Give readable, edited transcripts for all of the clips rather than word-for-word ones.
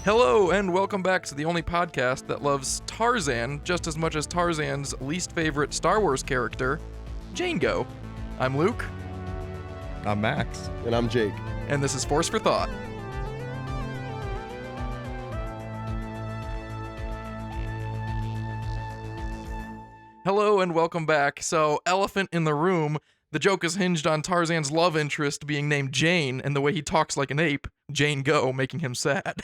Hello, and welcome back to the only podcast that loves Tarzan just as much as Tarzan's least favorite Star Wars character, Django. I'm Luke. I'm Max. And I'm Jake. And this is Force for Thought. Hello, and welcome back. So, elephant in the room, the joke is hinged on Tarzan's love interest being named Jane and the way he talks like an ape, Jane Go, making him sad.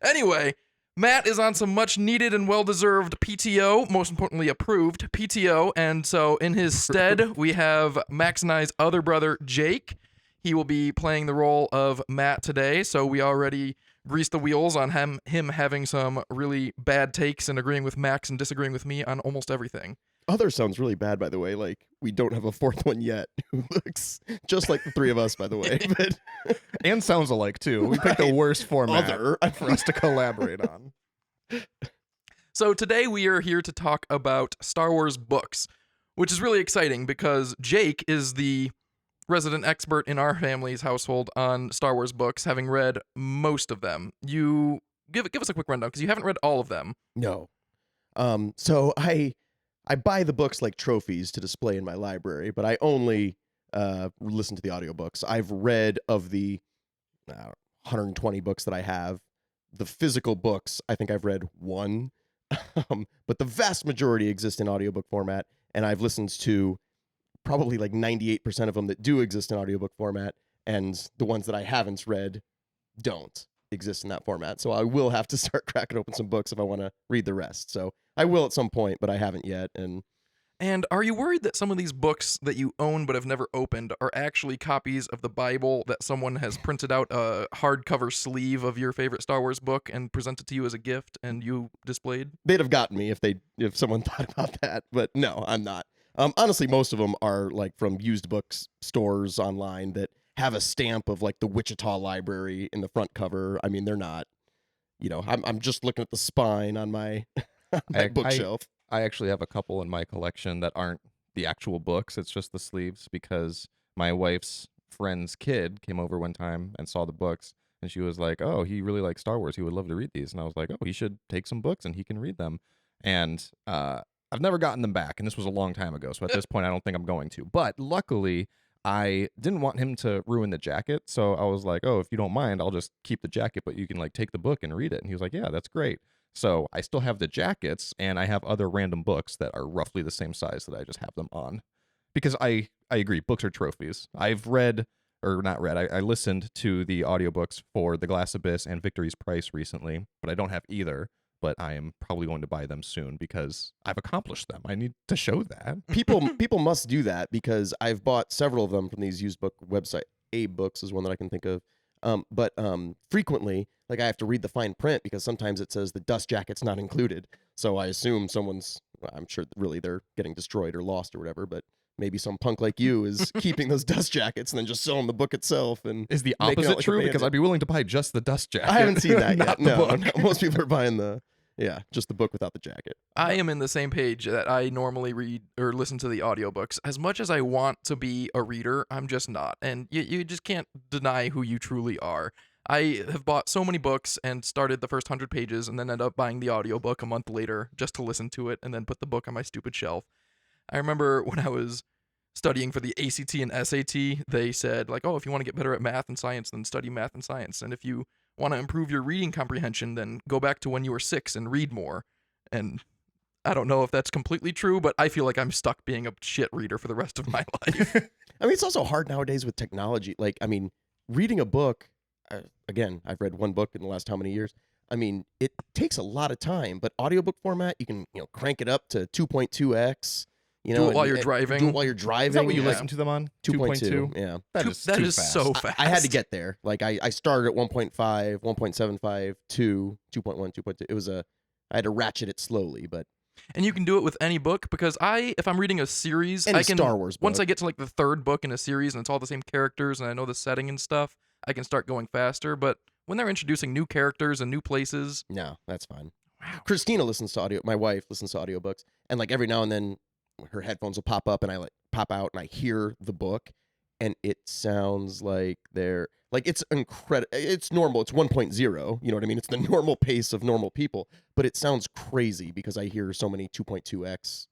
Anyway, Matt is on some much needed and well-deserved PTO, most importantly approved PTO, and so in his stead, we have Max and I's other brother, Jake. He will be playing the role of Matt today, so we already greased the wheels on him having some really bad takes and agreeing with Max and disagreeing with me on almost everything. Other sounds really bad, by the way. Like, we don't have a fourth one yet who looks just like the three of us, by the way. But And sounds alike, too. We picked the worst format Other. for us to collaborate on. So today we are here to talk about Star Wars books, which is really exciting because Jake is the resident expert in our family's household on Star Wars books, having read most of them. You give us a quick rundown because you haven't read all of them. no. So I buy the books like trophies to display in my library, but I only listen to the audiobooks. I've read of the 120 books that I have. The physical books, I think I've read one, but the vast majority exist in audiobook format, and I've listened to probably like 98% of them that do exist in audiobook format, and the ones that I haven't read don't exist in that format. So I will have to start cracking open some books if I want to read the rest. So I will at some point, but I haven't yet. And are you worried that some of these books that you own but have never opened are actually copies of the Bible that someone has printed out a hardcover sleeve of your favorite Star Wars book and presented to you as a gift and you displayed? They'd have gotten me if someone thought about that, but no, I'm not. Honestly, most of them are like from used books stores online that have a stamp of like the Wichita Library in the front cover. I mean, they're not, I'm just looking at the spine on my, bookshelf. I actually have a couple in my collection that aren't the actual books. It's just the sleeves because my wife's friend's kid came over one time and saw the books. And she was like, oh, he really likes Star Wars. He would love to read these. And I was like, oh, he should take some books and he can read them. And I've never gotten them back. And this was a long time ago. So at this point, I don't think I'm going to. But luckily, I didn't want him to ruin the jacket. So I was like, oh, if you don't mind, I'll just keep the jacket. But you can like take the book and read it. And he was like, yeah, that's great. So I still have the jackets. And I have other random books that are roughly the same size that I just have them on. Because I agree. Books are trophies. I've read... or not read, I listened to the audiobooks for The Glass Abyss and Victory's Price recently, but I don't have either, but I am probably going to buy them soon because I've accomplished them. I need to show that. People must do that because I've bought several of them from these used book website. Abe Books is one that I can think of. But frequently, like I have to read the fine print because sometimes it says the dust jacket's not included. So I assume I'm sure really they're getting destroyed or lost or whatever, but maybe some punk like you is keeping those dust jackets and then just selling the book itself. And is the making opposite out like a true? bandit. Because I'd be willing to buy just the dust jacket. I haven't seen that yet. Not the book. No, most people are buying just the book without the jacket. I am in the same page that I normally read or listen to the audiobooks. As much as I want to be a reader, I'm just not. And you just can't deny who you truly are. I have bought so many books and started the first 100 pages and then ended up buying the audiobook a month later just to listen to it and then put the book on my stupid shelf. I remember when I was studying for the ACT and SAT, they said, like, oh, if you want to get better at math and science, then study math and science. And if you want to improve your reading comprehension, then go back to when you were 6 and read more. And I don't know if that's completely true, but I feel like I'm stuck being a shit reader for the rest of my life. I mean, it's also hard nowadays with technology. Like, I mean, reading a book, again, I've read one book in the last how many years? I mean, it takes a lot of time, but audiobook format, you can, crank it up to 2.2x. Do it while you're driving. Do it while you're driving. Is that what you Yeah. listen to them on? 2.2. Yeah. That is That too is fast. so fast. I had to get there. Like I started at 1.5, 1.75, 2, 2.1, 2.2. I had to ratchet it slowly, but And you can do it with any book because if I'm reading a series, any I can Star Wars book. once I get to like the third book in a series and it's all the same characters and I know the setting and stuff, I can start going faster. But when they're introducing new characters and new places, No, that's fine. wow. Christina listens to audio. My wife listens to audiobooks, and like every now and then, her headphones will pop up, and I like pop out, and I hear the book, and it sounds like they're. Like it's incredible. It's normal. It's 1.0. You know what I mean? It's the normal pace of normal people. But it sounds crazy because I hear so many 2.2x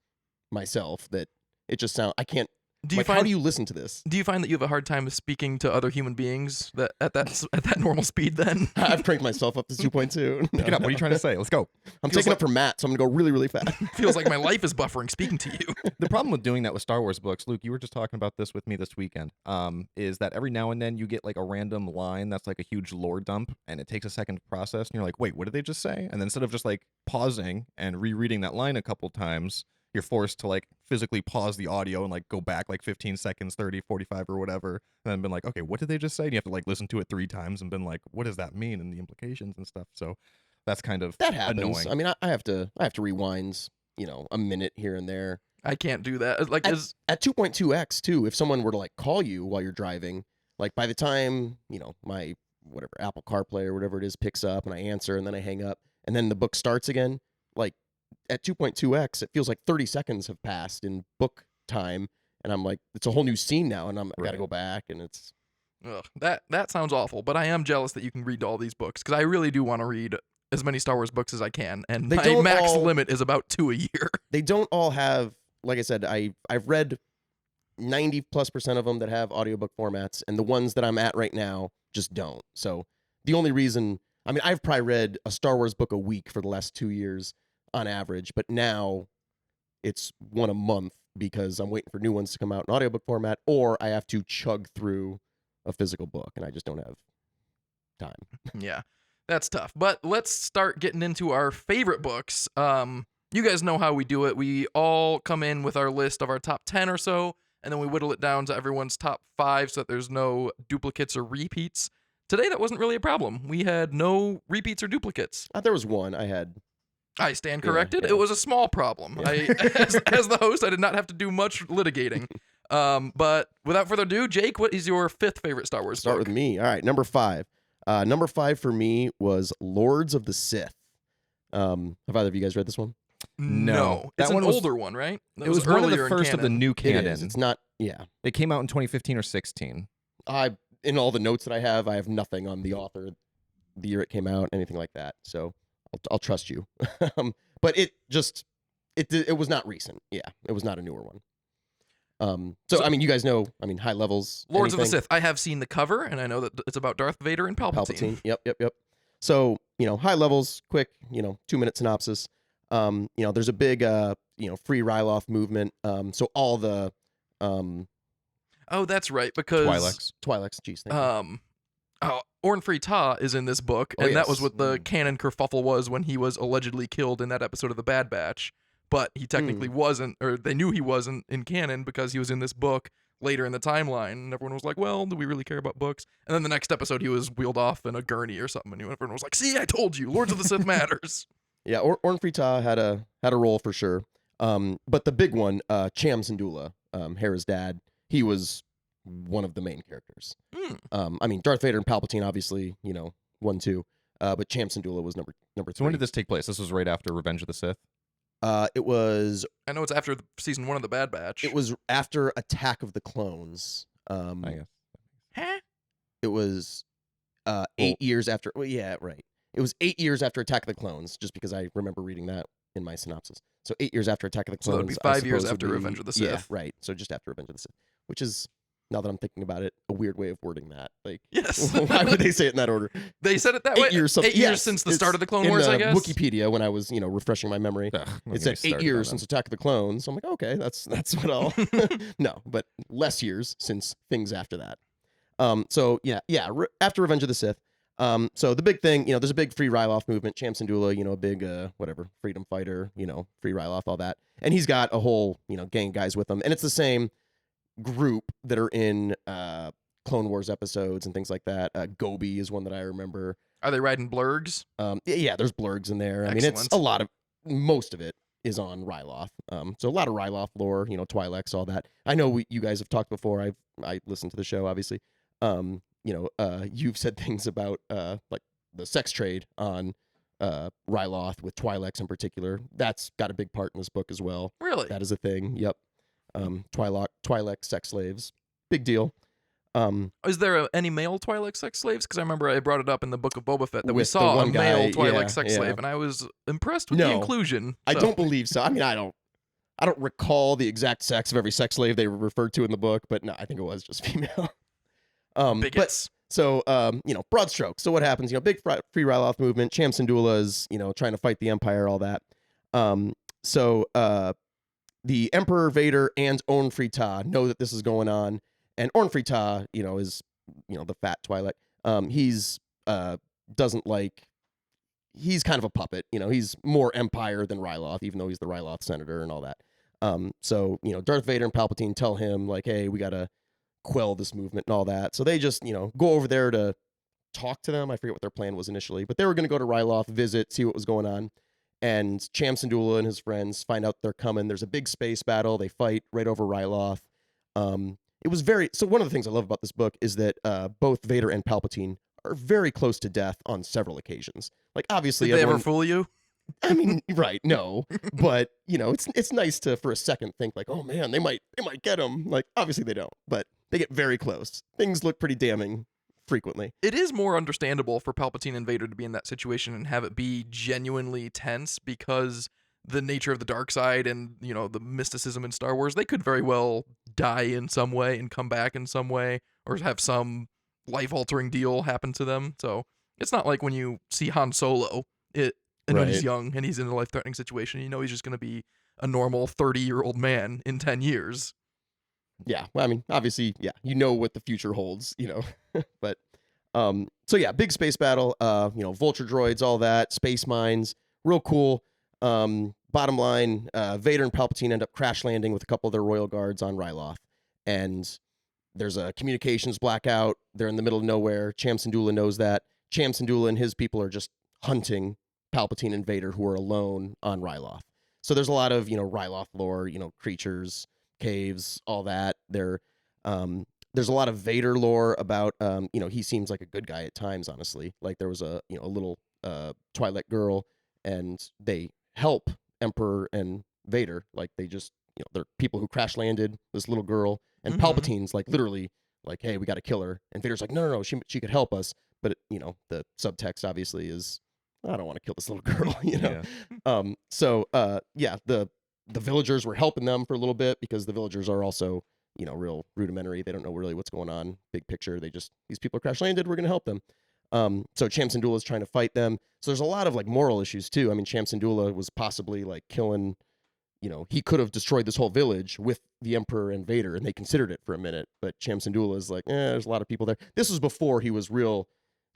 myself that it just sounds. I can't. Do you Like, find how do you listen to this? do you find that you have a hard time speaking to other human beings that at that normal speed? Then I've cranked myself up to 2.2. Pick it up. What are you trying to say? Let's go. I'm Feels taking up for Matt, so I'm gonna go really, really fast. feels like my life is buffering speaking to you. The problem with doing that with Star Wars books, Luke, you were just talking about this with me this weekend, is that every now and then you get like a random line that's like a huge lore dump, and it takes a second to process, and you're like, wait, what did they just say? And then instead of just like pausing and rereading that line a couple times, you're forced to like physically pause the audio and like go back like 15 seconds, 30, 45 or whatever, and then been like, okay, what did they just say? And you have to like listen to it 3 times and been like, what does that mean and the implications and stuff. So that's kind of That happens. annoying. I mean, I have to rewind, a minute here and there. I can't do that. Like, At 2.2x too, if someone were to like call you while you're driving, like by the time, my whatever Apple CarPlay or whatever it is picks up and I answer and then I hang up and then the book starts again, like at 2.2x, it feels like 30 seconds have passed in book time and I'm like, it's a whole new scene now and I got to Right. go back and it's ugh, that sounds awful. But I am jealous that you can read all these books because I really do want to read as many Star Wars books as I can, and They my don't max all- limit is about 2 a year. they don't all have, like I said, I've read 90+% of them that have audiobook formats, and the ones that I'm at right now just don't. So the only reason, I mean, I've probably read a Star Wars book a week for the last 2 years on average, but now it's one a month because I'm waiting for new ones to come out in audiobook format, or I have to chug through a physical book, and I just don't have time. Yeah, that's tough. But let's start getting into our favorite books. You guys know how we do it. We all come in with our list of our top 10 or so, and then we whittle it down to everyone's top 5 so that there's no duplicates or repeats. Today, that wasn't really a problem. We had no repeats or duplicates. There was one I had. I stand Yeah, corrected. yeah. It was a small problem. Yeah. As the host, I did not have to do much litigating. But without further ado, Jake, what is your 5th favorite Star Wars Start book? with me. All right, number 5. Number 5 for me was Lords of the Sith. Have either of you guys read this one? No. That It's an one was- older one, right? That It was one of earlier the in first of the canon. new It canon. is. It's not. Yeah. It came out in 2015 or 16. In all the notes that I have nothing on the author, the year it came out, anything like that. So I'll trust you. But it was not recent. Yeah, it was not a newer one. So I mean, you guys know. I mean, high levels. Lords of the anything? Sith. I have seen the cover, and I know that it's about Darth Vader and Palpatine. Yep. So high levels, quick. 2-minute synopsis. There's a big free Ryloth movement. So all the Oh, that's right, because Twi'leks. Twi'leks. Geez, thank you. Orn Free Taa is in this book, Oh, and that yes. was what the canon kerfuffle was when he was allegedly killed in that episode of The Bad Batch. But he technically wasn't, or they knew he wasn't in canon because he was in this book later in the timeline. And everyone was like, well, do we really care about books? And then the next episode, he was wheeled off in a gurney or something. And everyone was like, see, I told you, Lords of the Sith matters. Yeah, Orn Free Taa had a role for sure. But the big one, Cham Syndulla, Hera's dad, he was one of the main characters. I mean, Darth Vader and Palpatine, obviously, 1, 2. But Cham Syndulla was number 3. So when did this take place? This was right after Revenge of the Sith. It was I know it's after season 1 of The Bad Batch. it was after Attack of the Clones. I guess. Huh? It was 8 years after. Well, yeah, right. It was 8 years after Attack of the Clones, just because I remember reading that in my synopsis. So 8 years after Attack of the So Clones. that would be I 5 years suppose, would after be- Revenge of the Yeah, Sith. right. So just after Revenge of the Sith, which is, now that I'm thinking about it, a weird way of wording that. Like, Yes. why would they say it in that order? They said it that 8 way. years. 8 years yes, since the it's start of the Clone in, Wars, I guess. Wikipedia, when I was, refreshing my memory. Ugh, don't It get said me 8 started on years that. since Attack of the Clones. So I'm like, okay, that's what I'll. No, but less years since things after that. So after Revenge of the Sith. So the big thing, there's a big free Ryloth movement. Cham Syndulla, a big freedom fighter, free Ryloth, all that, and he's got a whole gang of guys with him, and it's the same group that are in Clone Wars episodes and things like that. Gobi is one that I remember. Are they riding blurgs? Yeah, there's blurgs in there. I mean, it's Excellent. most of it is on Ryloth. So a lot of Ryloth lore, Twi'leks, all that. I know you guys have talked before. I listened to the show, obviously. You've said things about like the sex trade on Ryloth with Twi'leks in particular. That's got a big part in this book as well. Really? That is a thing. Yep. Twi'lek sex slaves, big deal. Is there any male Twi'lek sex slaves? Because I remember I brought it up in the Book of Boba Fett that we With the saw a one male guy, Twi'lek yeah, sex yeah. slave, and I was impressed with the No, inclusion. I so- don't believe so. I mean, I don't recall the exact sex of every sex slave they were referred to in the book, but no, I think it was just female. But bigots. so broad strokes. So what happens? Big free Ryloth movement. Cham Syndulla is trying to fight the Empire, all that. So the Emperor Vader and Orn Free Taa know that this is going on, and Orn Free Taa, is the fat Twi'lek. He's doesn't like. He's kind of a puppet. He's more Empire than Ryloth, even though he's the Ryloth senator and all that. So Darth Vader and Palpatine tell him like, hey, we gotta quell this movement and all that. So they just go over there to talk to them. I forget what their plan was initially, but they were gonna go to Ryloth, visit, see what was going on. And Cham Syndulla and his friends find out they're coming. There's a big space battle. They fight right over Ryloth. It was so one of the things I love about this book is that both Vader and Palpatine are very close to death on several occasions. Like obviously, Did they ever fool you? I mean, right? No, but it's nice to for a second think like, oh man, they might get him. Like obviously they don't, but they get very close. Things look pretty damning frequently. It is more understandable for Palpatine and Vader to be in that situation and have it be genuinely tense because the nature of the dark side and the mysticism in Star Wars, they could very well die in some way and come back in some way or have some life-altering deal happen to them. So it's not like when you see Han Solo and when he's Right. young and he's in a life-threatening situation, he's just going to be a normal 30-year-old man in 10 years. Yeah, well, I mean, obviously, yeah, what the future holds, but so yeah, big space battle, vulture droids, all that, space mines, real cool. Bottom line, Vader and Palpatine end up crash landing with a couple of their royal guards on Ryloth, and there's a communications blackout. They're in the middle of nowhere. Cham Syndulla knows that. Cham Syndulla and his people are just hunting Palpatine and Vader, who are alone on Ryloth. So there's a lot of Ryloth lore, creatures, caves, all that. There's a lot of Vader lore about he seems like a good guy at times, honestly. Like there was a little Twi'lek girl, and they help Emperor and Vader. Like they just they're people who crash landed this little girl, and Mhm. Palpatine's like literally like, hey, we got to kill her, and Vader's like, no, she could help us, but the subtext obviously is, I don't want to kill this little girl, Yeah. So yeah, the villagers were helping them for a little bit because the villagers are also real rudimentary. They don't know really what's going on big picture. These people are crash landed, we're gonna help them. So Cham Syndulla is trying to fight them. So there's a lot of like moral issues too. I mean, Cham Syndulla was possibly like killing, he could have destroyed this whole village with the Emperor and Vader, and they considered it for a minute. But Cham Syndulla is like, there's a lot of people there. This was before he was real.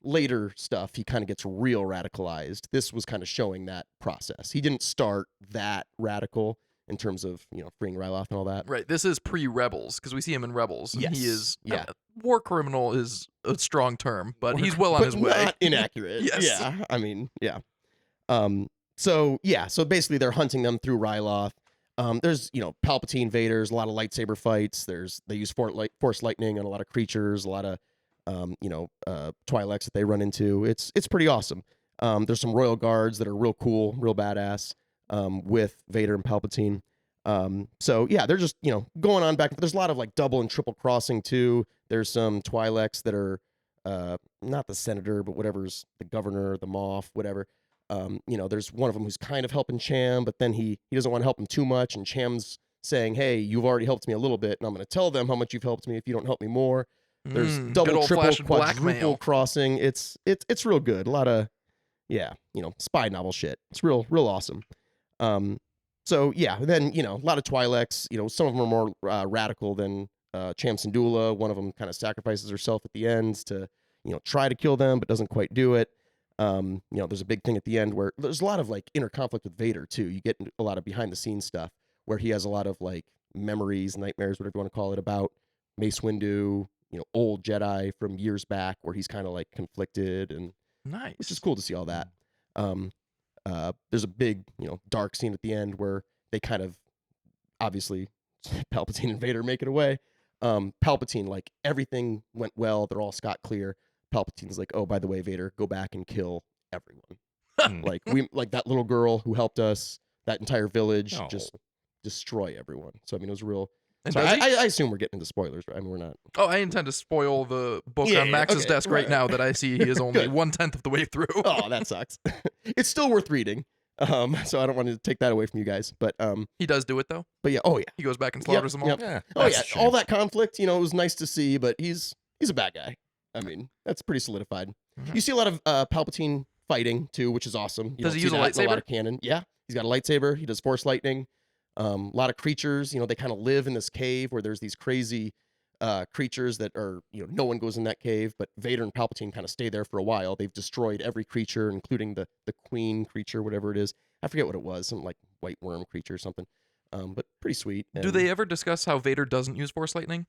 Later stuff, he kind of gets real radicalized. This was kind of showing that process. He didn't start that radical in terms of freeing Ryloth and all that. Right. This is pre-Rebels because we see him in Rebels. And he Yes, is yeah. War criminal is a strong term, but he's well on But his way. not inaccurate. Yes. Yeah. I mean, yeah. So yeah. So basically, they're hunting them through Ryloth. There's Palpatine, Vader's a lot of lightsaber fights. They use force lightning on a lot of creatures, a lot of Twi'leks that they run into. It's pretty awesome. There's some royal guards that are real cool, real badass with Vader and Palpatine. So yeah, they're just going on back. There's a lot of like double and triple crossing too. There's some Twi'leks that are not the senator, but whatever's the governor, the Moff, whatever. There's one of them who's kind of helping Cham, but then he doesn't want to help him too much, and Cham's saying, "Hey, you've already helped me a little bit, and I'm going to tell them how much you've helped me if you don't help me more." There's Good double, triple, old-fashioned quadruple blackmail. crossing. It's real good. A lot of spy novel shit. It's real awesome. So yeah, then a lot of Twi'leks. Some of them are more radical than Cham Syndulla. One of them kind of sacrifices herself at the end to try to kill them, but doesn't quite do it. There's a big thing at the end where there's a lot of like inner conflict with Vader too. You get a lot of behind the scenes stuff where he has a lot of like memories, nightmares, whatever you want to call it, about Mace Windu, old Jedi from years back, where he's kind of like conflicted, and Nice. it's just cool to see all that. There's a big, dark scene at the end where they kind of, obviously, Palpatine and Vader make it away. Palpatine, like, everything went well. They're all scot clear. Palpatine's like, oh, by the way, Vader, go back and kill everyone. Like that little girl who helped us, that entire village, No. just destroy everyone. So I mean, it was real And Sorry, does he? I assume we're getting into spoilers, right? I mean, we're not. Oh, I intend to spoil the book Yeah, on Max's okay, desk right right. now that I see he is only Good. 1/10 of the way through. Oh, that sucks. It's still worth reading. So I don't want to take that away from you guys, but He does do it though. yeah, oh yeah, He goes back and slaughters them all. yep. Yeah. oh that's yeah, a shame. all that conflict. You know, it was nice to see, but he's a bad guy. I mean, that's pretty solidified. Mhm. You see a lot of Palpatine fighting too, which is awesome. You Does don't he see use a that in a lot lightsaber? of canon. Yeah, he's got a lightsaber. He does force lightning. A lot of creatures. You know, they kind of live in this cave where there's these crazy creatures that are, you know, no one goes in that cave, but Vader and Palpatine kind of stay there for a while. They've destroyed every creature, including the queen creature, whatever it is. I forget what it was, some like white worm creature or something. But pretty sweet. Do they ever discuss how Vader doesn't use Force lightning?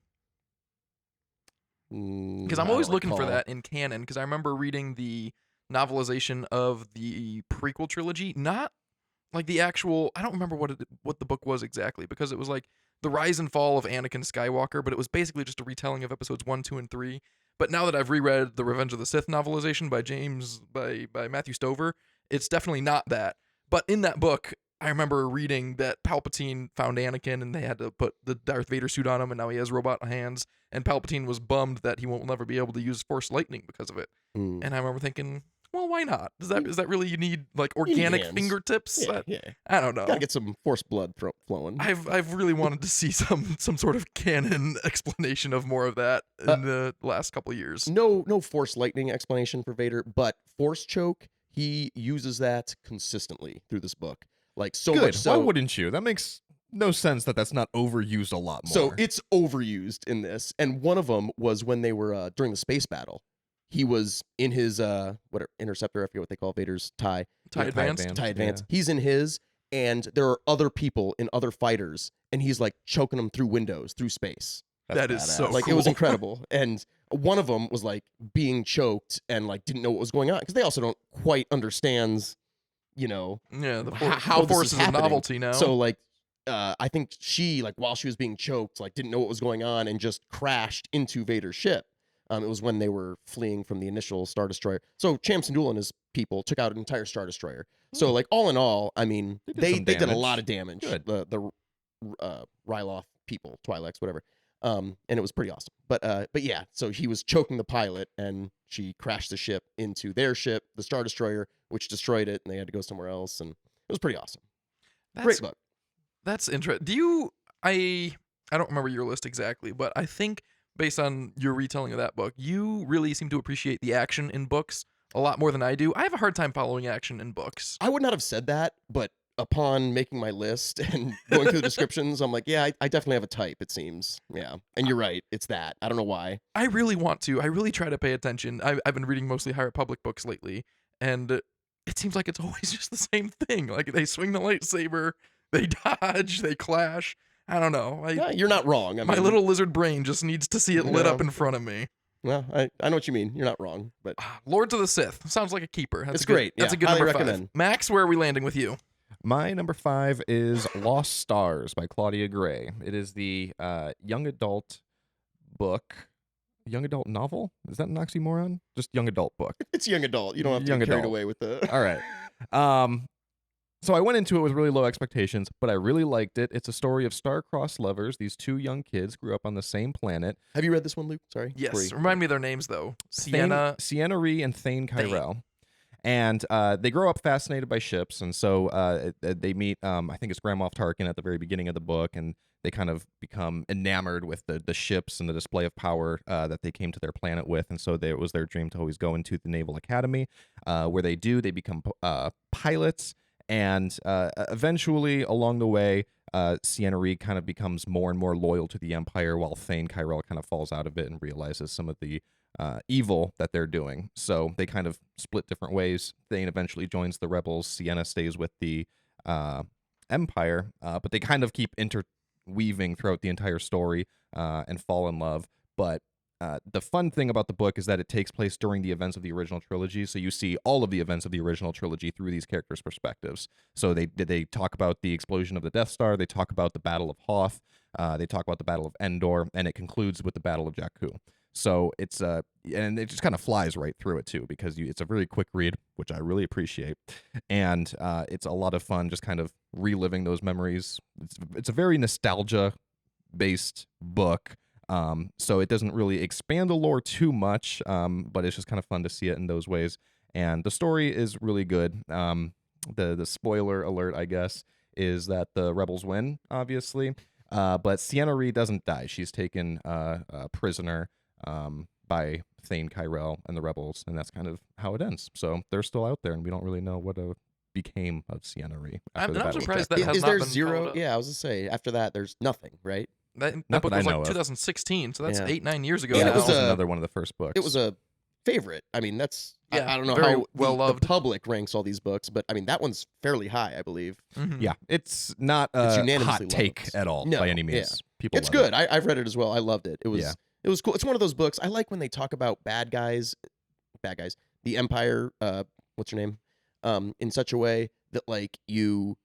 Because I'm always looking for that in canon. Because I remember reading the novelization of the prequel trilogy, not like the actual. I don't remember what the book was exactly, because it was like the rise and fall of Anakin Skywalker, but it was basically just a retelling of episodes 1, 2, and 3. But now that I've reread the Revenge of the Sith novelization by Matthew Stover, it's definitely not that. But in that book, I remember reading that Palpatine found Anakin and they had to put the Darth Vader suit on him, and now he has robot hands. And Palpatine was bummed that he won't never be able to use Force lightning because of it. Mm. And I remember thinking, well, why not? Is that really you need like You need organic hands. fingertips? Yeah, yeah. I don't know. Gotta get some force blood flowing. I've really wanted to see some sort of canon explanation of more of that in the last couple of years. No force lightning explanation for Vader, but force choke, he uses that consistently through this book. Like so Good. much so. Why wouldn't you? That makes no sense that that's not overused a lot more. So it's overused in this, and one of them was when they were during the space battle. He was in his whatever interceptor. I forget what they call Vader's tie. TIE Advanced. TIE Advance. He's in his, and there are other people in other fighters, and he's like choking them through windows, through space. That is badass. so Like it was cool. incredible. And one of them was like being choked and like didn't know what was going on because they also don't quite understand, you know, Yeah, the, how the this Force is is a happening. novelty now. So like, I think she like while she was being choked, like didn't know what was going on and just crashed into Vader's ship. It was when they were fleeing from the initial Star Destroyer. So Cham Syndulla and his people took out an entire Star Destroyer. So like all in all, I mean, They did they some did a damage. lot of damage. Good. The Ryloth people, Twi'leks, whatever. And it was pretty awesome. But yeah, so he was choking the pilot, and she crashed the ship into their ship, the Star Destroyer, which destroyed it, and they had to go somewhere else. And it was pretty awesome. Great book. That's interesting. Do you? I don't remember your list exactly, but I think based on your retelling of that book, you really seem to appreciate the action in books a lot more than I do. I have a hard time following action in books. I would not have said that, but upon making my list and going through the descriptions, I'm like, yeah, I definitely have a type, it seems. Yeah. And you're right. It's that. I don't know why. I really want to. I really try to pay attention. I've been reading mostly High Republic books lately, and it seems like it's always just the same thing. Like they swing the lightsaber, they dodge, they clash. I don't know. Yeah, you're not wrong. I My mean, little lizard brain just needs to see it lit up Yeah. in front of me. Well, I know what you mean. You're not wrong. But Lords of the Sith sounds like a keeper. That's It's a good, great. That's Yeah, a good highly number recommend. 5. Max, where are we landing with you? My number 5 is Lost Stars by Claudia Gray. It is the young adult book. Young adult novel? Is that an oxymoron? Just young adult book. it's young adult. You don't have to Young get carried adult. away with the. All right. So I went into it with really low expectations, but I really liked it. It's a story of star-crossed lovers. These two young kids grew up on the same planet. Have you read this one, Luke? Sorry. Yes. Remind me of their names, though. Sienna. Sienna Rhee and Thane Kyrell. And they grow up fascinated by ships, and so they meet, I think it's Grand Moff Tarkin at the very beginning of the book, and they kind of become enamored with the ships and the display of power that they came to their planet with, and so it was their dream to always go into the Naval Academy, where they become pilots, and eventually, along the way, Sienna Rhee kind of becomes more and more loyal to the Empire, while Thane Kyrell kind of falls out of it and realizes some of the evil that they're doing. So they kind of split different ways. Thane eventually joins the rebels. Sienna stays with the Empire, but they kind of keep interweaving throughout the entire story and fall in love. But the fun thing about the book is that it takes place during the events of the original trilogy, so you see all of the events of the original trilogy through these characters' perspectives. So they talk about the explosion of the Death Star, they talk about the Battle of Hoth, they talk about the Battle of Endor, and it concludes with the Battle of Jakku. So it's and it just kind of flies right through it too, because it's a really quick read, which I really appreciate, and it's a lot of fun just kind of reliving those memories. It's a very nostalgia based book. So it doesn't really expand the lore too much, but it's just kind of fun to see it in those ways. And the story is really good. The spoiler alert, I guess, is that the rebels win, obviously. But Sienna Reed doesn't die. She's taken prisoner by Thane Kyrell and the rebels, and that's kind of how it ends. So they're still out there, and we don't really know what became of Sienna Reed. I'm after the battle with surprised Jakku. that has Is not there been zero? followed up. Yeah, I was gonna say after that, there's nothing, right? That Not book that I was know like of. 2016, so that's Yeah. 8-9 years ago And now. it was another one of the first books. It was a favorite. I mean, that's Yeah, I don't know very how well the loved. public ranks all these books, but I mean that one's fairly high, I believe. Mhm. Yeah, it's not It's a unanimously hot take loved. at all No, by any means. yeah. People It's love good. I've read it as well. I loved it. It was Yeah. it was cool. It's one of those books I like when they talk about bad guys, the Empire. What's your name? In such a way that like you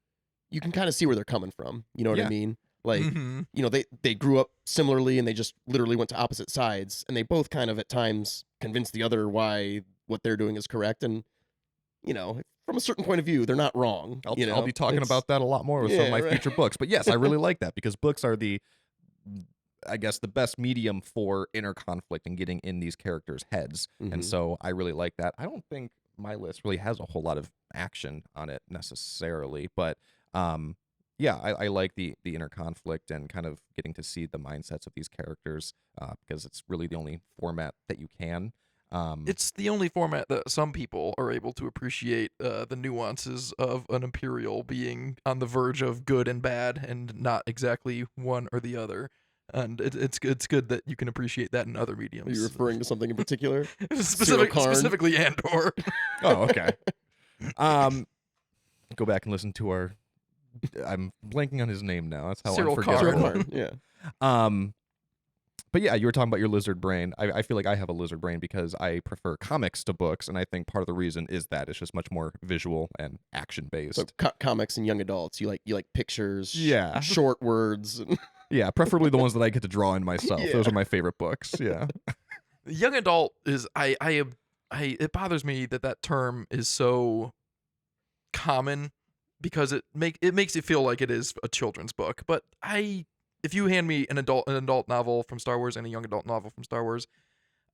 can kind of see where they're coming from. You know what Yeah. I mean? Like Mhm. you know they grew up similarly and they just literally went to opposite sides and they both kind of at times convince the other why what they're doing is correct and you know from a certain point of view they're not wrong. I'll, you know? I'll be talking It's- about that a lot more with some of Yeah, my right. future books. But yes, I really like that because books are I guess, the best medium for inner conflict and getting in these characters' heads. Mhm. And so I really like that. I don't think my list really has a whole lot of action on it necessarily, but yeah, I like the inner conflict and kind of getting to see the mindsets of these characters because it's really the only format that you can. It's the only format that some people are able to appreciate the nuances of an Imperial being on the verge of good and bad and not exactly one or the other. And it's good that you can appreciate that in other Are mediums. you referring to something in particular? Karn? Specifically Andor. Oh, okay. Go back and listen to our. I'm blanking on his name now. That's how Cyril unforgettable. Karn. Cyril Karn, yeah. But yeah, you were talking about your lizard brain. I feel like I have a lizard brain because I prefer comics to books, and I think part of the reason is that it's just much more visual and action based. So comics and young adults, you like pictures, Yeah. short words. Yeah, preferably the ones that I get to draw in myself. Yeah. Those are my favorite books. Yeah. Young adult is it bothers me that term is so common because it makes it feel like it is a children's book. But if you hand me an adult novel from Star Wars and a young adult novel from Star Wars,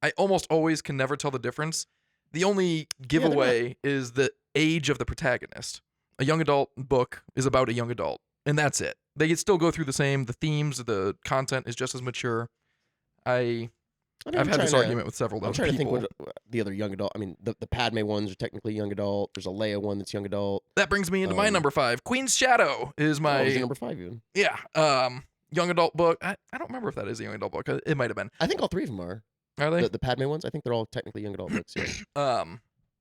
I almost always can never tell the difference. The only giveaway is the age of the protagonist. A young adult book is about a young adult, and that's it. They can still go through the same. The themes, the content is just as mature. I've had this argument with several I'm other trying to think people. what the other young adult. I mean, the Padme ones are technically young adult. There's a Leia one that's young adult. That brings me into my Um, number 5. Queen's Shadow is Oh, my is it number 5 even? young adult book. I don't remember if that is a young adult book. It might have been. I think all three of them are. Are they? The Padme ones. I think they're all technically young adult books. Yeah.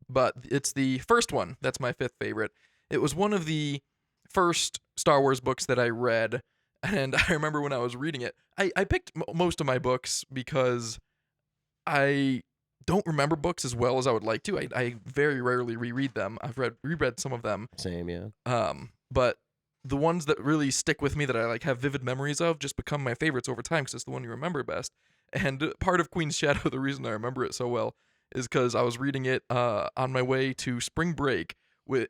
But it's the first one. That's my 5th favorite. It was one of the first Star Wars books that I read, and I remember when I was reading it, I picked most of my books because I don't remember books as well as I would like to. I very rarely reread them. I've reread some of them. Same. Yeah. But the ones that really stick with me that I like have vivid memories of just become my favorites over time because it's the one you remember best. And part of Queen's Shadow, the reason I remember it so well is because I was reading it on my way to spring break.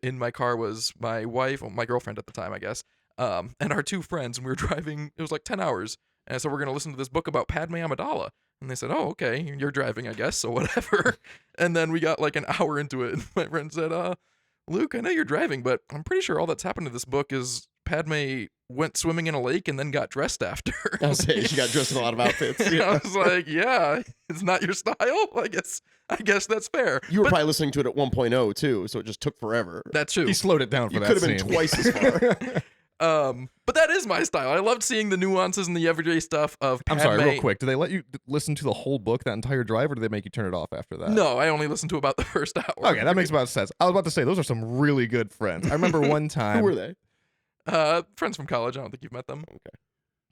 In my car was my wife, my girlfriend at the time, I guess, and our 2 friends. And we were driving. It was like 10 hours. And so we're going to listen to this book about Padme Amidala. And they said, oh, okay, you're driving, I guess, so whatever. And then we got like an hour into it. And my friend said, Luke, I know you're driving, but I'm pretty sure all that's happened to this book is Padme went swimming in a lake and then got dressed after. I'll say she got dressed in a lot of outfits. And I Yeah. was like, yeah, it's not your style. I guess that's fair. You were But probably listening to it at 1.0 too, so it just took forever. that's true. He slowed it down for You that could have been scene. twice as far. But that is my style. I loved seeing the nuances and the everyday stuff of I'm Padme. sorry, real quick. Did they let you listen to the whole book that entire drive, or did they make you turn it off after that? No, I only listened to about the first hour. Okay, that makes about sense. I was about to say those are some really good friends. I remember one time. Who were they? Friends from college. I don't think you've met them.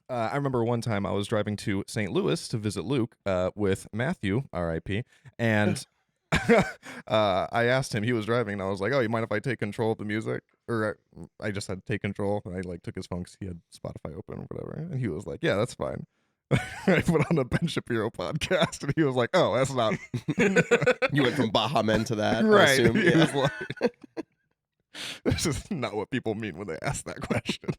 I remember one time I was driving to St. Louis to visit Luke with Matthew, R.I.P. And I asked him. He was driving, and I was like, "Oh, you mind if I take control of the music?" Or I just had take control, and I like took his phone because he had Spotify open or whatever. And he was like, "Yeah, that's fine." I put on a Ben Shapiro podcast, and he was like, "Oh, that's not You went from Baha Men to that. I right." assume. He Yeah. was like, "This is not what people mean when they ask that question."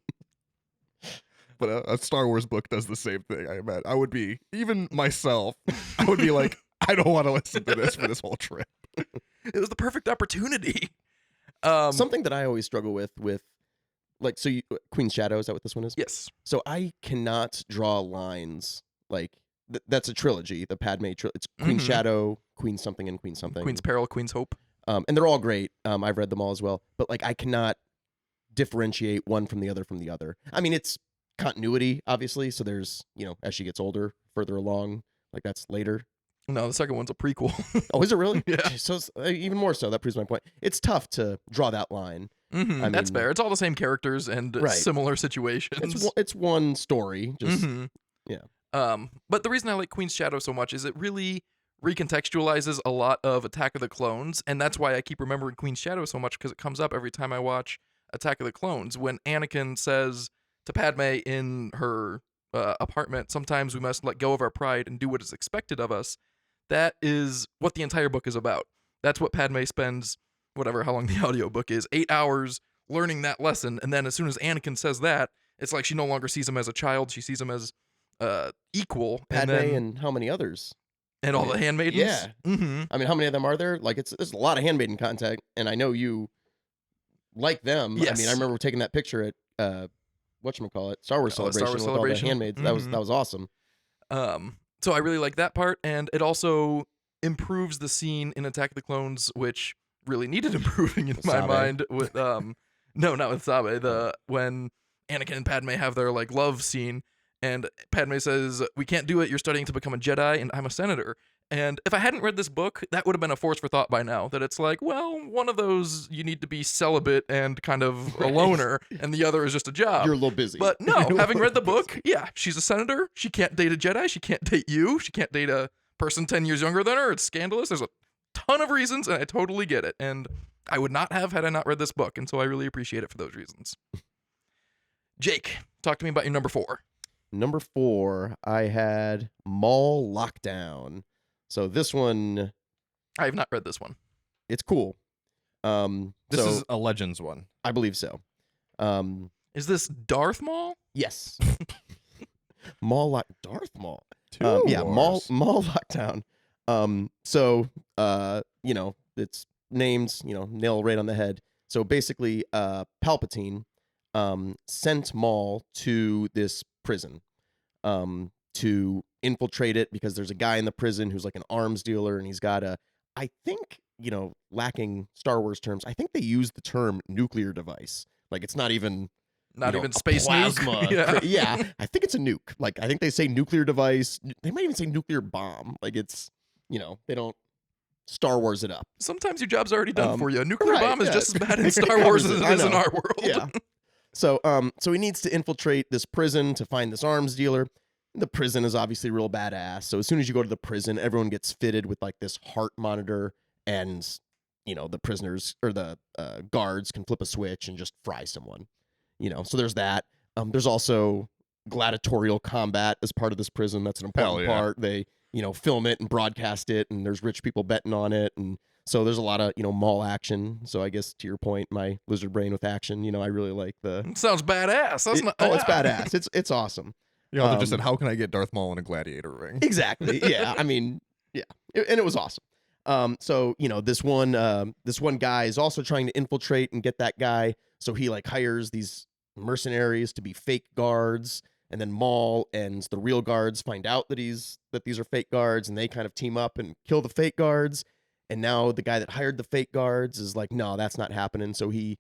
but a Star Wars book does the same thing. I bet I would be, even myself, I would be like, I don't want to listen to this for this whole trip. It was the perfect opportunity. Something that I always struggle with like, so Queen's Shadow, is that what this one is? Yes. So I cannot draw lines like that's a trilogy, the Padme trilogy. It's Queen's Mhm. Shadow, Queen something, and Queen something. Queen's Peril, Queen's Hope. And they're all great. I've read them all as well, but like I cannot differentiate one from the other. I mean, it's continuity, obviously. So there's, as she gets older, further along, like that's later. No, the second one's a prequel. Oh, is it really? Yeah. So it's, even more so. That proves my point. It's tough to draw that line. Mhm, that's mean- fair. It's all the same characters and Right. similar situations. It's one story. Just Mhm. yeah. But the reason I like Queen's Shadow so much is it really recontextualizes a lot of Attack of the Clones, and that's why I keep remembering Queen's Shadow so much, because it comes up every time I watch Attack of the Clones. When Anakin says to Padme in her apartment, "Sometimes we must let go of our pride and do what is expected of us," that is what the entire book is about. That's what Padme spends, whatever, how long the audiobook is, 8 hours learning that lesson, and then as soon as Anakin says that, it's like she no longer sees him as a child, she sees him as equal. Padme and then, and how many others? and all the handmaidens. Yeah. Mm-hmm. I mean, how many of them are there? Like, there's a lot of handmaiden content, and I know you like them. I Yes. mean, I remember taking that picture at whatchamacallit, Star Wars Oh, Celebration Star Wars with all the Celebration. handmaids. Mhm. That was awesome. So I really like that part, and it also improves the scene in Attack of the Clones, which really needed improving in my Sabe. mind. With no, not with Sabe. When Anakin and Padme have their like love scene, and Padme says, "We can't do it. You're studying to become a Jedi, and I'm a senator." And if I hadn't read this book, that would have been a force for thought by now. That it's like, well, one of those you need to be celibate and kind of a Right. loner, and the other is just a job. You're a little busy. But no, You're a having read the little book, yeah, she's a senator. She can't date a Jedi. She can't date you. She can't date a person 10 years younger than her. It's scandalous. There's a ton of reasons, and I totally get it. And I would not have had I not read this book, and so I really appreciate it for those reasons. Jake, talk to me about your number 4. Number 4, I had Mall Lockdown. So this one, I have not read this one. it's cool. This So is a Legends one. I believe so. Is this Darth Maul? Yes. Darth Maul. Two Yeah, Wars. Mall Lockdown. It's names, nail right on the head. So basically, Palpatine sent Maul to this prison to infiltrate it because there's a guy in the prison who's like an arms dealer, and he's got I think, lacking Star Wars terms, I think they use the term nuclear device. Like, it's not even Not even a space plasma. nuke. Yeah. Yeah, I think it's a nuke. Like, I think they say nuclear device. They might even say nuclear bomb. Like, it's, they don't Star Wars it up. Sometimes your job's already done for you. A nuclear right, bomb is yeah. just as bad in It Star Wars as covers it it, I is in know. our world. Yeah. So he needs to infiltrate this prison to find this arms dealer. The prison is obviously real badass. So as soon as you go to the prison, everyone gets fitted with like this heart monitor, and the prisoners or the guards can flip a switch and just fry someone. So there's that. There's also gladiatorial combat as part of this prison. That's an important yeah. part. They film it and broadcast it, and there's rich people betting on it, and so there's a lot of mall action. So I guess to your point, my lizard brain with action, I really like the. Sounds badass. That's not. It's badass. It's awesome. You know, they just said, Um, how can I get Darth Maul in a gladiator ring? Exactly. Yeah. I mean, yeah, and it was awesome. So this one guy is also trying to infiltrate and get that guy. So he like hires these mercenaries to be fake guards, and then Maul and the real guards find out that these are fake guards, and they kind of team up and kill the fake guards. And now the guy that hired the fake guards is like, no, that's not happening. So he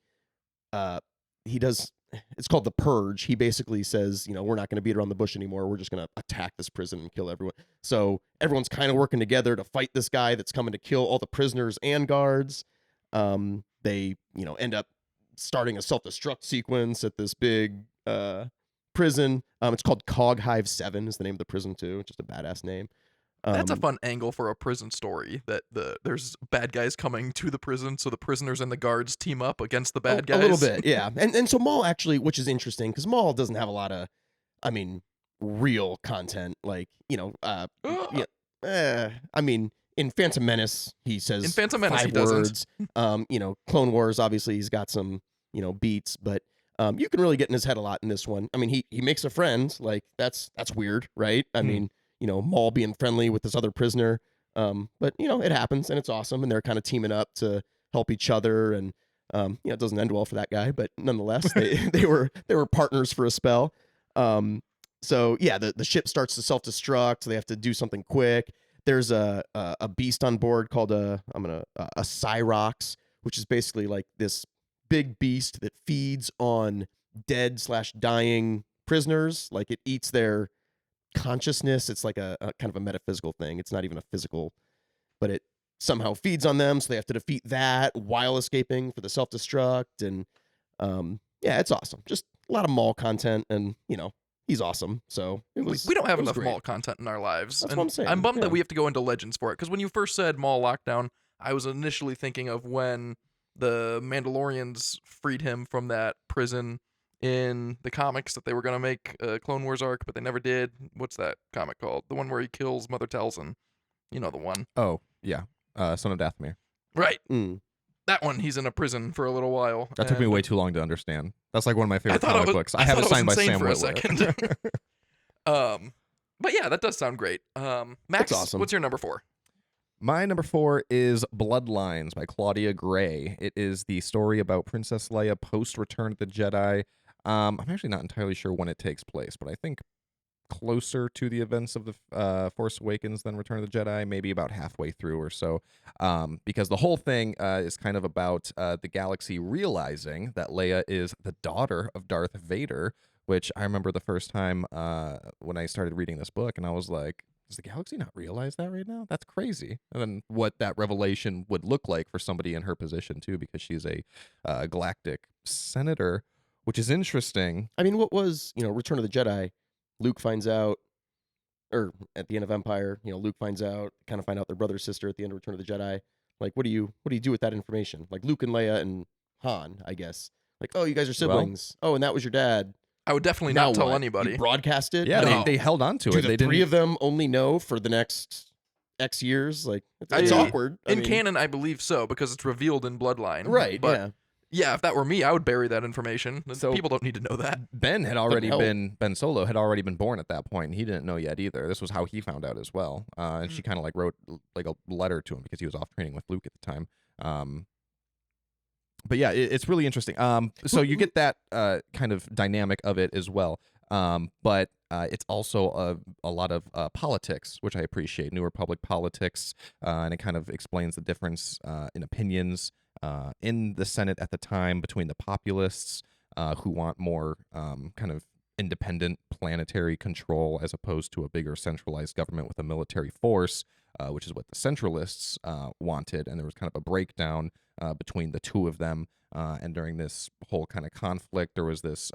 does. It's called the Purge. He basically says, we're not going to beat around the bush anymore. We're just going to attack this prison and kill everyone. So everyone's kind of working together to fight this guy that's coming to kill all the prisoners and guards. They, end up starting a self-destruct sequence at this big prison. It's called Cog Hive 7 is the name of the prison too. Just a badass name. That's a fun angle for a prison story. That there's bad guys coming to the prison, so the prisoners and the guards team up against the bad guys. A little bit, yeah. And so Maul actually, which is interesting, because Maul doesn't have a lot of, real content. Like, in Phantom Menace, he says In Phantom Menace, 5 he doesn't. words. Clone Wars, obviously, he's got some, beats, but You can really get in his head a lot in this one. I mean, he makes a friend. Like that's weird, right? I mean, Maul being friendly with this other prisoner. But it happens and it's awesome, and they're kind of teaming up to help each other, and it doesn't end well for that guy, but nonetheless, they were partners for a spell. So yeah, the ship starts to self-destruct. So they have to do something quick. There's a beast on board called a Cyrox, which is basically like this big beast that feeds on dead/dying prisoners. Like it eats their consciousness. It's like a kind of a metaphysical thing. It's not even a physical, but it somehow feeds on them. So they have to defeat that while escaping for the self-destruct. And yeah, it's awesome. Just a lot of Maul content, and he's awesome. So we don't have it was enough great. Maul content in our lives. That's and what I'm saying. I'm bummed Yeah. that we have to go into Legends for it, because when you first said Maul Lockdown, I was initially thinking of when the Mandalorians freed him from that prison in the comics that they were going to make a Clone Wars arc, but they never did. What's that comic called? The one where he kills Mother Talzin. You know the one. Oh, yeah. Son of Dathomir. Right. Mm. That one, he's in a prison for a little while. That took me and way too long to understand. That's like one of my favorite thought it comic was- books. I I have thought it it was signed by insane Sam for a Witwer. second. But yeah, that does sound great. Max, That's awesome. what's your number 4? My number 4 is Bloodlines by Claudia Gray. It is the story about Princess Leia post Return of the Jedi. I'm actually not entirely sure when it takes place, but I think closer to the events of the Force Awakens than Return of the Jedi, maybe about halfway through or so. Because the whole thing is kind of about the galaxy realizing that Leia is the daughter of Darth Vader, which I remember the first time when I started reading this book, and I was like, does the galaxy not realize that right now? That's crazy. And then what that revelation would look like for somebody in her position, too, because she's a galactic senator, which is interesting. I mean, what was Return of the Jedi? Luke finds out, or at the end of Empire, Luke finds out, kind of find out their brother sister at the end of Return of the Jedi. Like, what do you do with that information? Like Luke and Leia and Han, I guess. Like, oh, you guys are siblings. Oh, and that was your dad. I would definitely Now not tell what? anybody. You broadcast it. Yeah, No. they held on to Do it. the They three didn't. of them only know for the next X years? Like, it's I- awkward. I In mean, canon, I believe so, because it's revealed in Bloodline. right? But Yeah. yeah, if that were me, I would bury that information. So- People don't need to know that. Ben had already help. Ben Solo had already been born at that point, and he didn't know yet either. This was how he found out as well. And she kind of like wrote like a letter to him because he was off training with Luke at the time. But yeah, it's really interesting. So you get that kind of dynamic of it as well. But it's also a lot of politics, which I appreciate. New Republic politics, and it kind of explains the difference in opinions in the Senate at the time between the populists who want more kind of independent planetary control as opposed to a bigger centralized government with a military force, which is what the centralists wanted. And there was kind of a breakdown between the two of them. And during this whole kind of conflict, there was this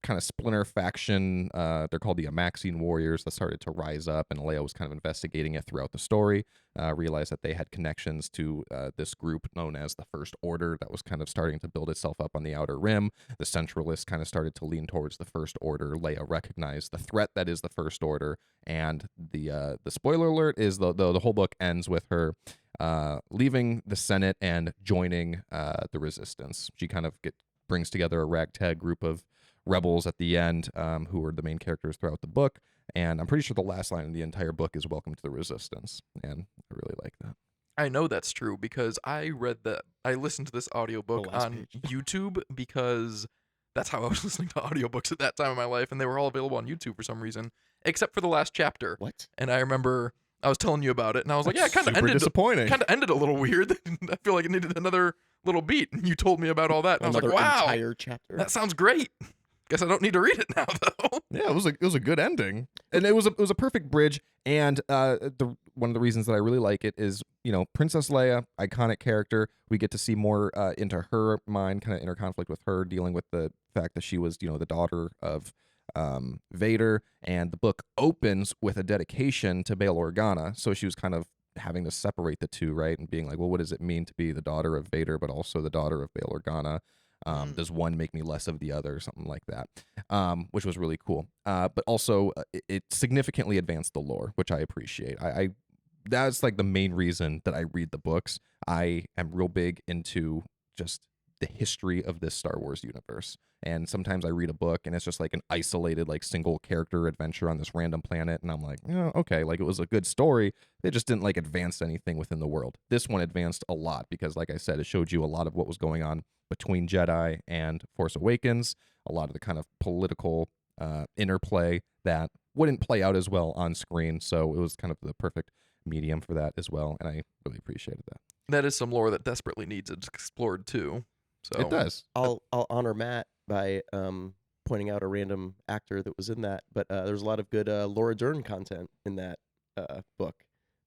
kind of splinter faction. They're called the Amaxine Warriors that started to rise up, and Leia was kind of investigating it throughout the story. Realized that they had connections to this group known as the First Order that was kind of starting to build itself up on the Outer Rim. The Centralists kind of started to lean towards the First Order. Leia recognized the threat that is the First Order, and the spoiler alert is the whole book ends with her leaving the Senate and joining the Resistance. She kind of brings together a ragtag group of rebels at the end, who are the main characters throughout the book. And I'm pretty sure the last line in the entire book is "Welcome to the Resistance," and I really like that. I know that's true because I listened to this audiobook The last on page. YouTube, because that's how I was listening to audiobooks at that time of my life, and they were all available on YouTube for some reason, except for the last chapter. What? And I remember I was telling you about it, and I was like, yeah, it kind of Super ended disappointing. a little weird. I feel like it needed another little beat, and you told me about all that, and Another I was like, wow, entire chapter. that sounds great. Guess I don't need to read it now, though. Yeah, it was a good ending, and it was a perfect bridge. And one of the reasons that I really like it is, Princess Leia, iconic character. We get to see more into her mind, kind of inner conflict with her, dealing with the fact that she was, the daughter of Vader, and the book opens with a dedication to Bail Organa. So she was kind of having to separate the two, right, and being like, well, what does it mean to be the daughter of Vader, but also the daughter of Bail Organa? Does one make me less of the other, or something like that, which was really cool. But also, it significantly advanced the lore, which I appreciate. I that's like the main reason that I read the books. I am real big into just the history of this Star Wars universe. And sometimes I read a book and it's just like an isolated, like single character adventure on this random planet. And I'm like, okay, like it was a good story. It just didn't like advance anything within the world. This one advanced a lot because, like I said, it showed you a lot of what was going on between Jedi and Force Awakens, a lot of the kind of political interplay that wouldn't play out as well on screen. So it was kind of the perfect medium for that as well. And I really appreciated that. That is some lore that desperately needs explored too. So It does. I'll honor Matt by pointing out a random actor that was in that, but there's a lot of good Laura Dern content in that book.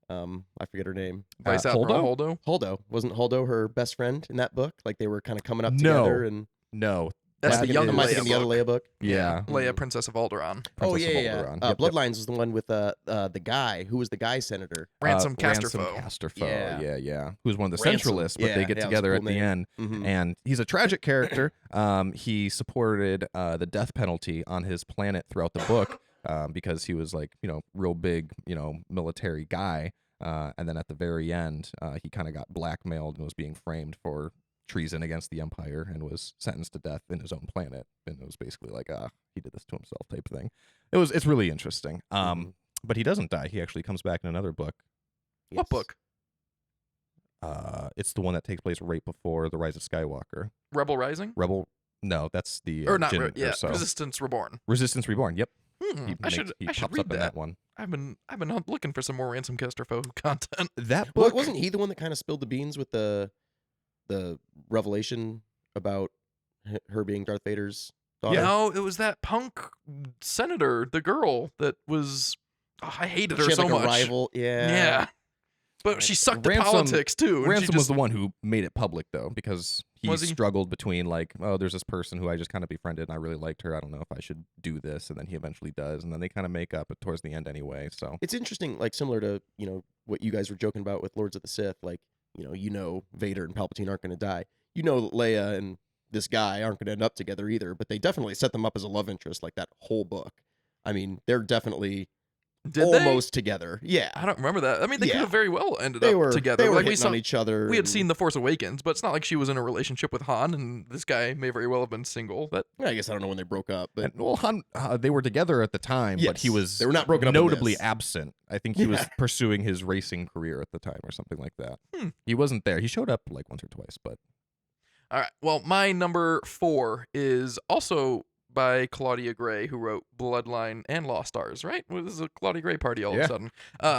I forget her name. Vice Admiral Holdo. Holdo. Wasn't Holdo her best friend in that book? Like they were kind of coming up No. together and No. That's Am I the young thinking- am I Leia thinking the other book. Leia book? Yeah. Leia, Princess of Alderaan. Oh Princess yeah, of yeah. Alderaan. Yep, yep. Bloodlines was the one with the guy who was the guy senator. Ransom Ransom Casterfoe. Casterfoe. Yeah. Who's one of the Ransom. centralists, but Yeah, they get yeah, it was a together cool at the name. end. Mhm. And he's a tragic character. He supported the death penalty on his planet throughout the book because he was like, real big, military guy. And then at the very end, he kind of got blackmailed and was being framed for treason against the Empire and was sentenced to death in his own planet. And it was basically like, he did this to himself type thing. It's really interesting. But he doesn't die. He actually comes back in another book. What Yes. book? It's the one that takes place right before the Rise of Skywalker. Rebel Rising? Rebel. No, that's the Or not? Jin Yeah, Erso. Resistance Reborn. Resistance Reborn. Yep. Hmm, I should pops read up in that one. I've been looking for some more Ransom Casterfoe content. That Well, book. wasn't he the one that kind of spilled the beans with the revelation about her being Darth Vader's daughter? No, it was that punk senator, the girl that was. Oh, I hated her She had so like a much. rival. Yeah. Yeah. But she sucked at Ransom- politics too. and she Ransom was just- the one who made it public though, because he Was he? struggled between like, oh, there's this person who I just kind of befriended and I really liked her. I don't know if I should do this, and then he eventually does, and then they kind of make up towards the end anyway. So It's interesting, like similar to what you guys were joking about with Lords of the Sith. Like Vader and Palpatine aren't going to die. Leia and this guy aren't going to end up together either. But they definitely set them up as a love interest, like that whole book. I mean, they're definitely Did they? almost together. Yeah, I don't remember that. I mean, they could Yeah. have very well ended they up were together. They were Like we hitting saw, on each other. we had and- seen The Force Awakens, but it's not like she was in a relationship with Han, and this guy may very well have been single. That I guess I don't know when they broke up, but and, well, Han, they were together at the time, but he Yes, was they were not broken up in notably this. absent. I think he was Yeah. pursuing his racing career at the time or something like that. Hmm. He wasn't there. He showed up like once or twice, but all right. Well, my number 4 is also by Claudia Gray, who wrote Bloodline and Lost Stars. Right? Well, this is a Claudia Gray party all of Yeah. a sudden.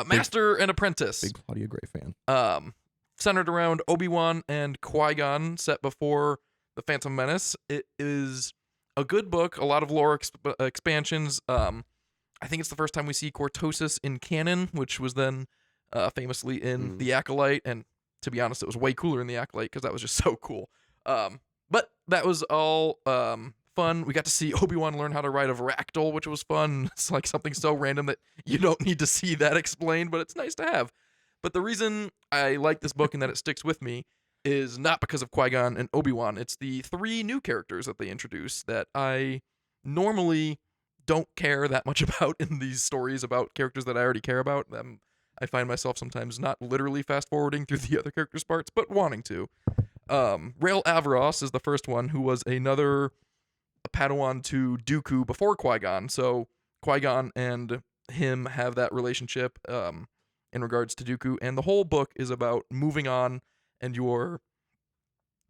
Master and Apprentice. big Claudia Gray fan. Centered around Obi-Wan and Qui-Gon, set before The Phantom Menace. It is a good book, a lot of lore expansions. I think it's the first time we see Cortosis in canon, which was then famously in The Acolyte, and to be honest, it was way cooler in The Acolyte because that was just so cool. But that was all fun. We got to see Obi-Wan learn how to ride a Varactyl, which was fun. It's like something so random that you don't need to see that explained, but it's nice to have. But the reason I like this book and that it sticks with me is not because of Qui-Gon and Obi-Wan. It's the 3 new characters that they introduce that I normally don't care that much about in these stories about characters that I already care about. I find myself sometimes not literally fast-forwarding through the other characters' parts, but wanting to. Rael Averross is the first one, who was another Padawan to Dooku before Qui-Gon. So Qui-Gon and him have that relationship in regards to Dooku, and the whole book is about moving on and your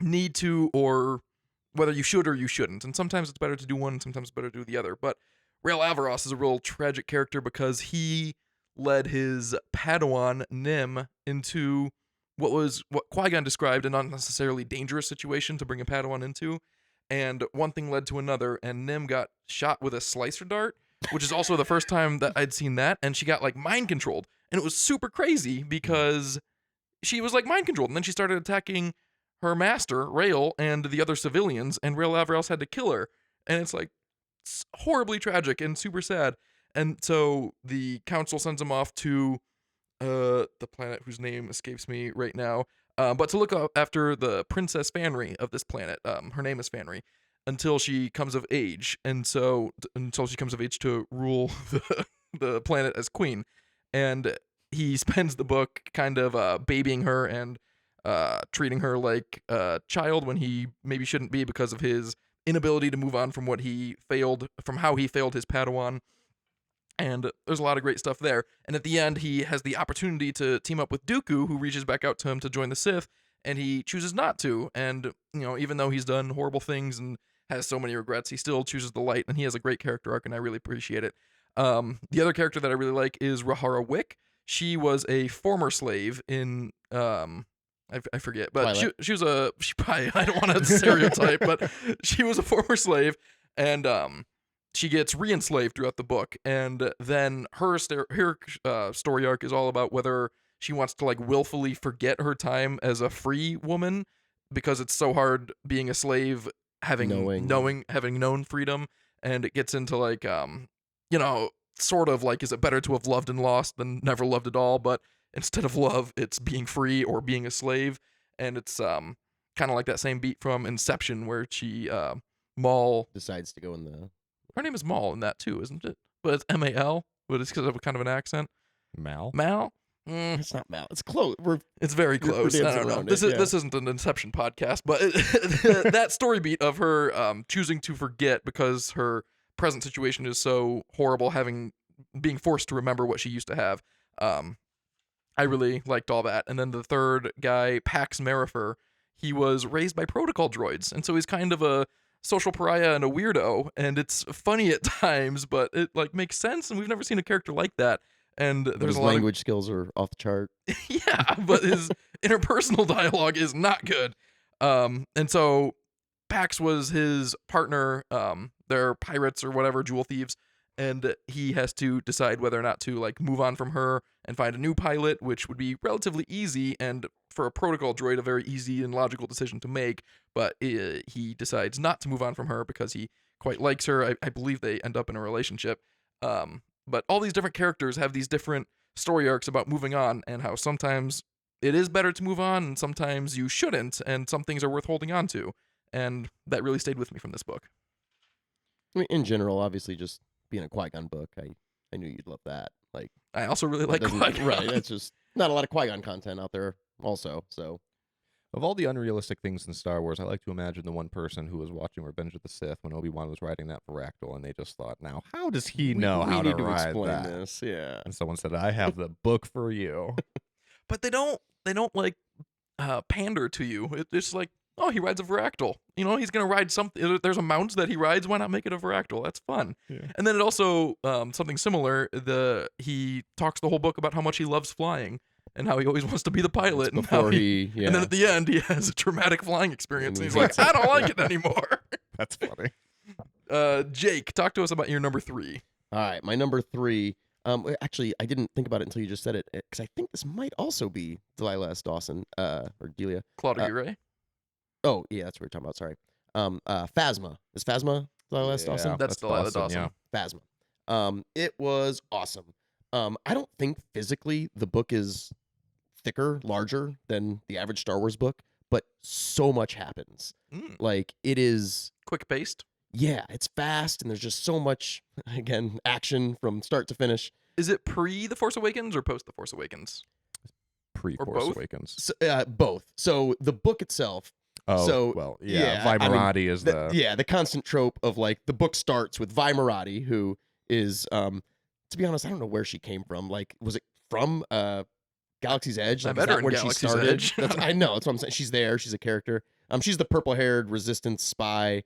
need to, or whether you should or you shouldn't. And sometimes it's better to do one, sometimes it's better to do the other. But Rael Averross is a real tragic character because he led his Padawan Nim into what Qui-Gon described a not necessarily dangerous situation to bring a Padawan into, and one thing led to another, and Nim got shot with a slicer dart, which is also the first time that I'd seen that, and she got like mind controlled, and it was super crazy because she was like mind controlled, and then she started attacking her master Rael and the other civilians, and Rael Averross had to kill her, and it's like horribly tragic and super sad. And so the council sends him off to the planet whose name escapes me right now, but to look up after the Princess Fanry of this planet. Her name is Fanry, until she comes of age, and so until she comes of age to rule the planet as queen. And he spends the book kind of babying her and treating her like a child when he maybe shouldn't be because of his inability to move on from how he failed his Padawan. And there's a lot of great stuff there. And at the end, he has the opportunity to team up with Dooku, who reaches back out to him to join the Sith, and he chooses not to. And, even though he's done horrible things and has so many regrets, he still chooses the light, and he has a great character arc, and I really appreciate it. The other character that I really like is Rahara Wick. She was a former slave in, I forget, but she was she probably, I don't want to stereotype, but she was a former slave, and, she gets re-enslaved throughout the book, and then her story arc is all about whether she wants to willfully forget her time as a free woman because it's so hard being a slave, having known freedom, and it gets into sort of is it better to have loved and lost than never loved at all? But instead of love, it's being free or being a slave, and it's kind of like that same beat from Inception where Maul decides to go in the. Her name is Maul in that too, isn't it? But it's M-A-L, but it's because of kind of an accent. Mal? It's not Mal. It's close. It's very close. I don't know. This isn't an Inception podcast, but that story beat of her choosing to forget because her present situation is so horrible, being forced to remember what she used to have. I really liked all that. And then the third guy, Pax Marifer, he was raised by protocol droids, and so he's kind of a social pariah and a weirdo, and it's funny at times, but it makes sense, and we've never seen a character like that. And there's a lot language skills are off the chart. Yeah, but his interpersonal dialogue is not good. And so Pax was his partner. They're pirates or whatever, jewel thieves, and he has to decide whether or not to move on from her and find a new pilot, which would be relatively easy, and for a protocol droid, a very easy and logical decision to make. But he decides not to move on from her because he quite likes her. I believe they end up in a relationship. But all these different characters have these different story arcs about moving on, and how sometimes it is better to move on, and sometimes you shouldn't, and some things are worth holding on to. And that really stayed with me from this book. I mean, in general, obviously, just being a Qui-Gon book, I knew you'd love that. I also really like Qui-Gon. Right, that's just not a lot of Qui-Gon content out there also, so. Of all the unrealistic things in Star Wars, I like to imagine the one person who was watching Revenge of the Sith when Obi-Wan was riding that Varactyl, and they just thought, now, how does he know how to ride explain that? This, yeah. And someone said, I have the book for you. But they don't pander to you. It's like, oh, he rides a Varactyl. He's going to ride something. There's a mount that he rides. Why not make it a Varactyl? That's fun. Yeah. And then it also, something similar, he talks the whole book about how much he loves flying and how he always wants to be the pilot. And before and then at the end, he has a traumatic flying experience. And he's like, I don't like it anymore. That's funny. Jake, talk to us about your number 3. All right, my number 3. Actually, I didn't think about it until you just said it, because I think this might also be Delilah S. Dawson, or Delia. Claudia Gray? Oh, yeah, that's what we're talking about. Sorry. Phasma. Is Phasma Delilah S. Dawson? That's Delilah Dawson. Yeah. Phasma. It was awesome. I don't think physically the book is thicker, larger than the average Star Wars book, but so much happens. It is quick paced. Yeah, it's fast, and there's just so much, again, action from start to finish. Is it pre The Force Awakens or post The Force Awakens? Pre-Force Awakens. So, both. So the book itself. Oh, so, well, yeah. Vimerati is the constant trope of the book starts with Vimerati, who is, to be honest, I don't know where she came from. Was it from Galaxy's Edge? I met her in Galaxy's Edge. I know, that's what I'm saying. She's there. She's a character. She's the purple-haired Resistance spy.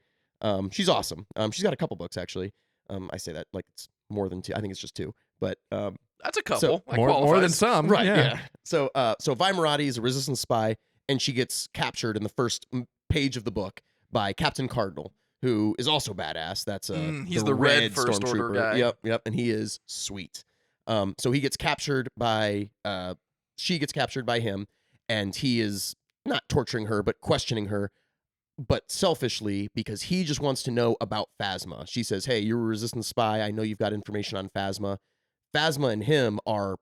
She's awesome. She's got a couple books, actually. I say that it's more than 2. I think it's just 2. But that's a couple. So, more than some. Right, yeah. So Vimerati is a Resistance spy, and she gets captured in the first page of the book by Captain Cardinal, who is also badass. That's he's the red First Order guy. Yep, and he is sweet. So he gets captured by she gets captured by him, and he is not torturing her, but questioning her, but selfishly, because he just wants to know about Phasma. She says, hey, you're a Resistance spy. I know you've got information on Phasma. Phasma and him are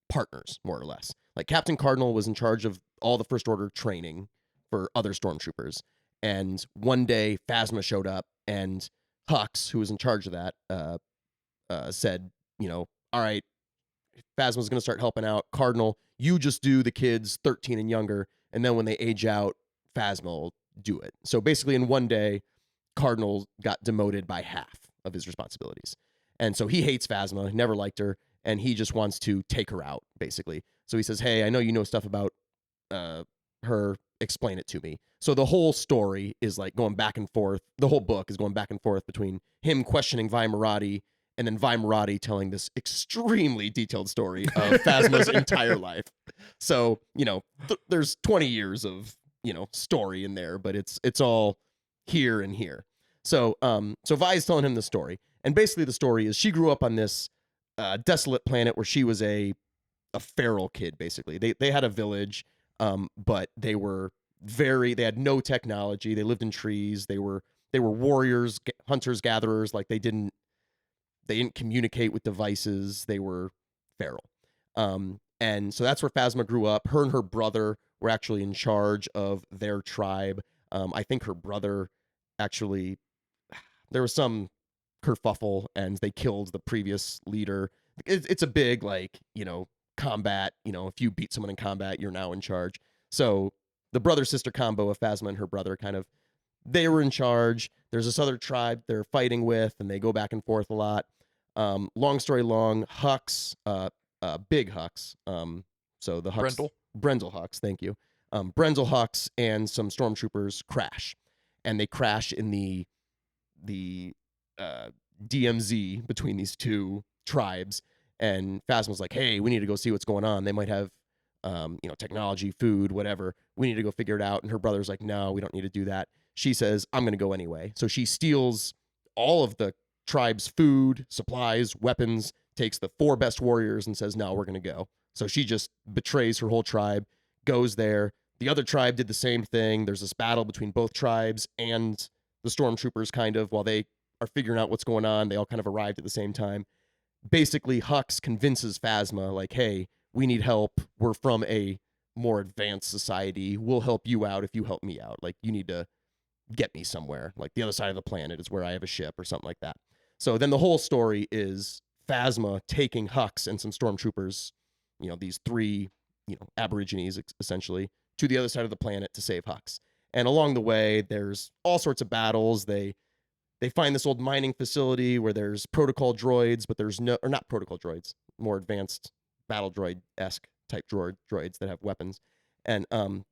partners, more or less. Captain Cardinal was in charge of all the First Order training for other stormtroopers. And one day, Phasma showed up, and Hux, who was in charge of that, said, all right, Phasma's going to start helping out. Cardinal, you just do the kids 13 and younger, and then when they age out, Phasma will do it. So basically, in one day, Cardinal got demoted by half of his responsibilities. And so he hates Phasma, never liked her, and he just wants to take her out, basically. So he says, hey, I know you know stuff about her, explain it to me. So the whole story is like going back and forth. The whole book is going back and forth between him questioning Vi Moradi and then Vi Moradi telling this extremely detailed story of Phasma's entire life. So, there's 20 years of, story in there, but it's all here and here. So Vi's telling him the story. And basically the story is she grew up on this desolate planet where she was a feral kid, basically. They had a village, but they had no technology. They lived in trees. They were warriors, hunters, gatherers. Like they didn't communicate with devices. They were feral. And so that's where Phasma grew up. Her and her brother were actually in charge of their tribe. I think her brother actually, there was some kerfuffle and they killed the previous leader. It's a big, combat, if you beat someone in combat, you're now in charge. So the brother-sister combo of Phasma and her brother they were in charge. There's this other tribe they're fighting with, and they go back and forth a lot. Long story long, Hux, Big Hux, so the Hux, Brendel Hux, thank you. Brendel Hux and some stormtroopers crash, and they crash in the DMZ between these two tribes. And Phasma's like, hey, we need to go see what's going on. They might have, technology, food, whatever. We need to go figure it out. And her brother's like, no, we don't need to do that. She says, I'm going to go anyway. So she steals all of the tribe's food, supplies, weapons, takes the 4 best warriors and says, no, we're going to go. So she just betrays her whole tribe, goes there. The other tribe did the same thing. There's this battle between both tribes and the stormtroopers while they are figuring out what's going on. They all kind of arrived at the same time. Basically, Hux convinces Phasma, like, hey, we need help. We're from a more advanced society. We'll help you out if you help me out. Like, you need to get me somewhere. Like, the other side of the planet is where I have a ship or something like that. So then the whole story is Phasma taking Hux and some stormtroopers, these 3, aborigines, essentially, to the other side of the planet to save Hux. And along the way, there's all sorts of battles. They find this old mining facility where there's protocol droids, but there's no, or not protocol droids, more advanced battle droid-esque type droids that have weapons. And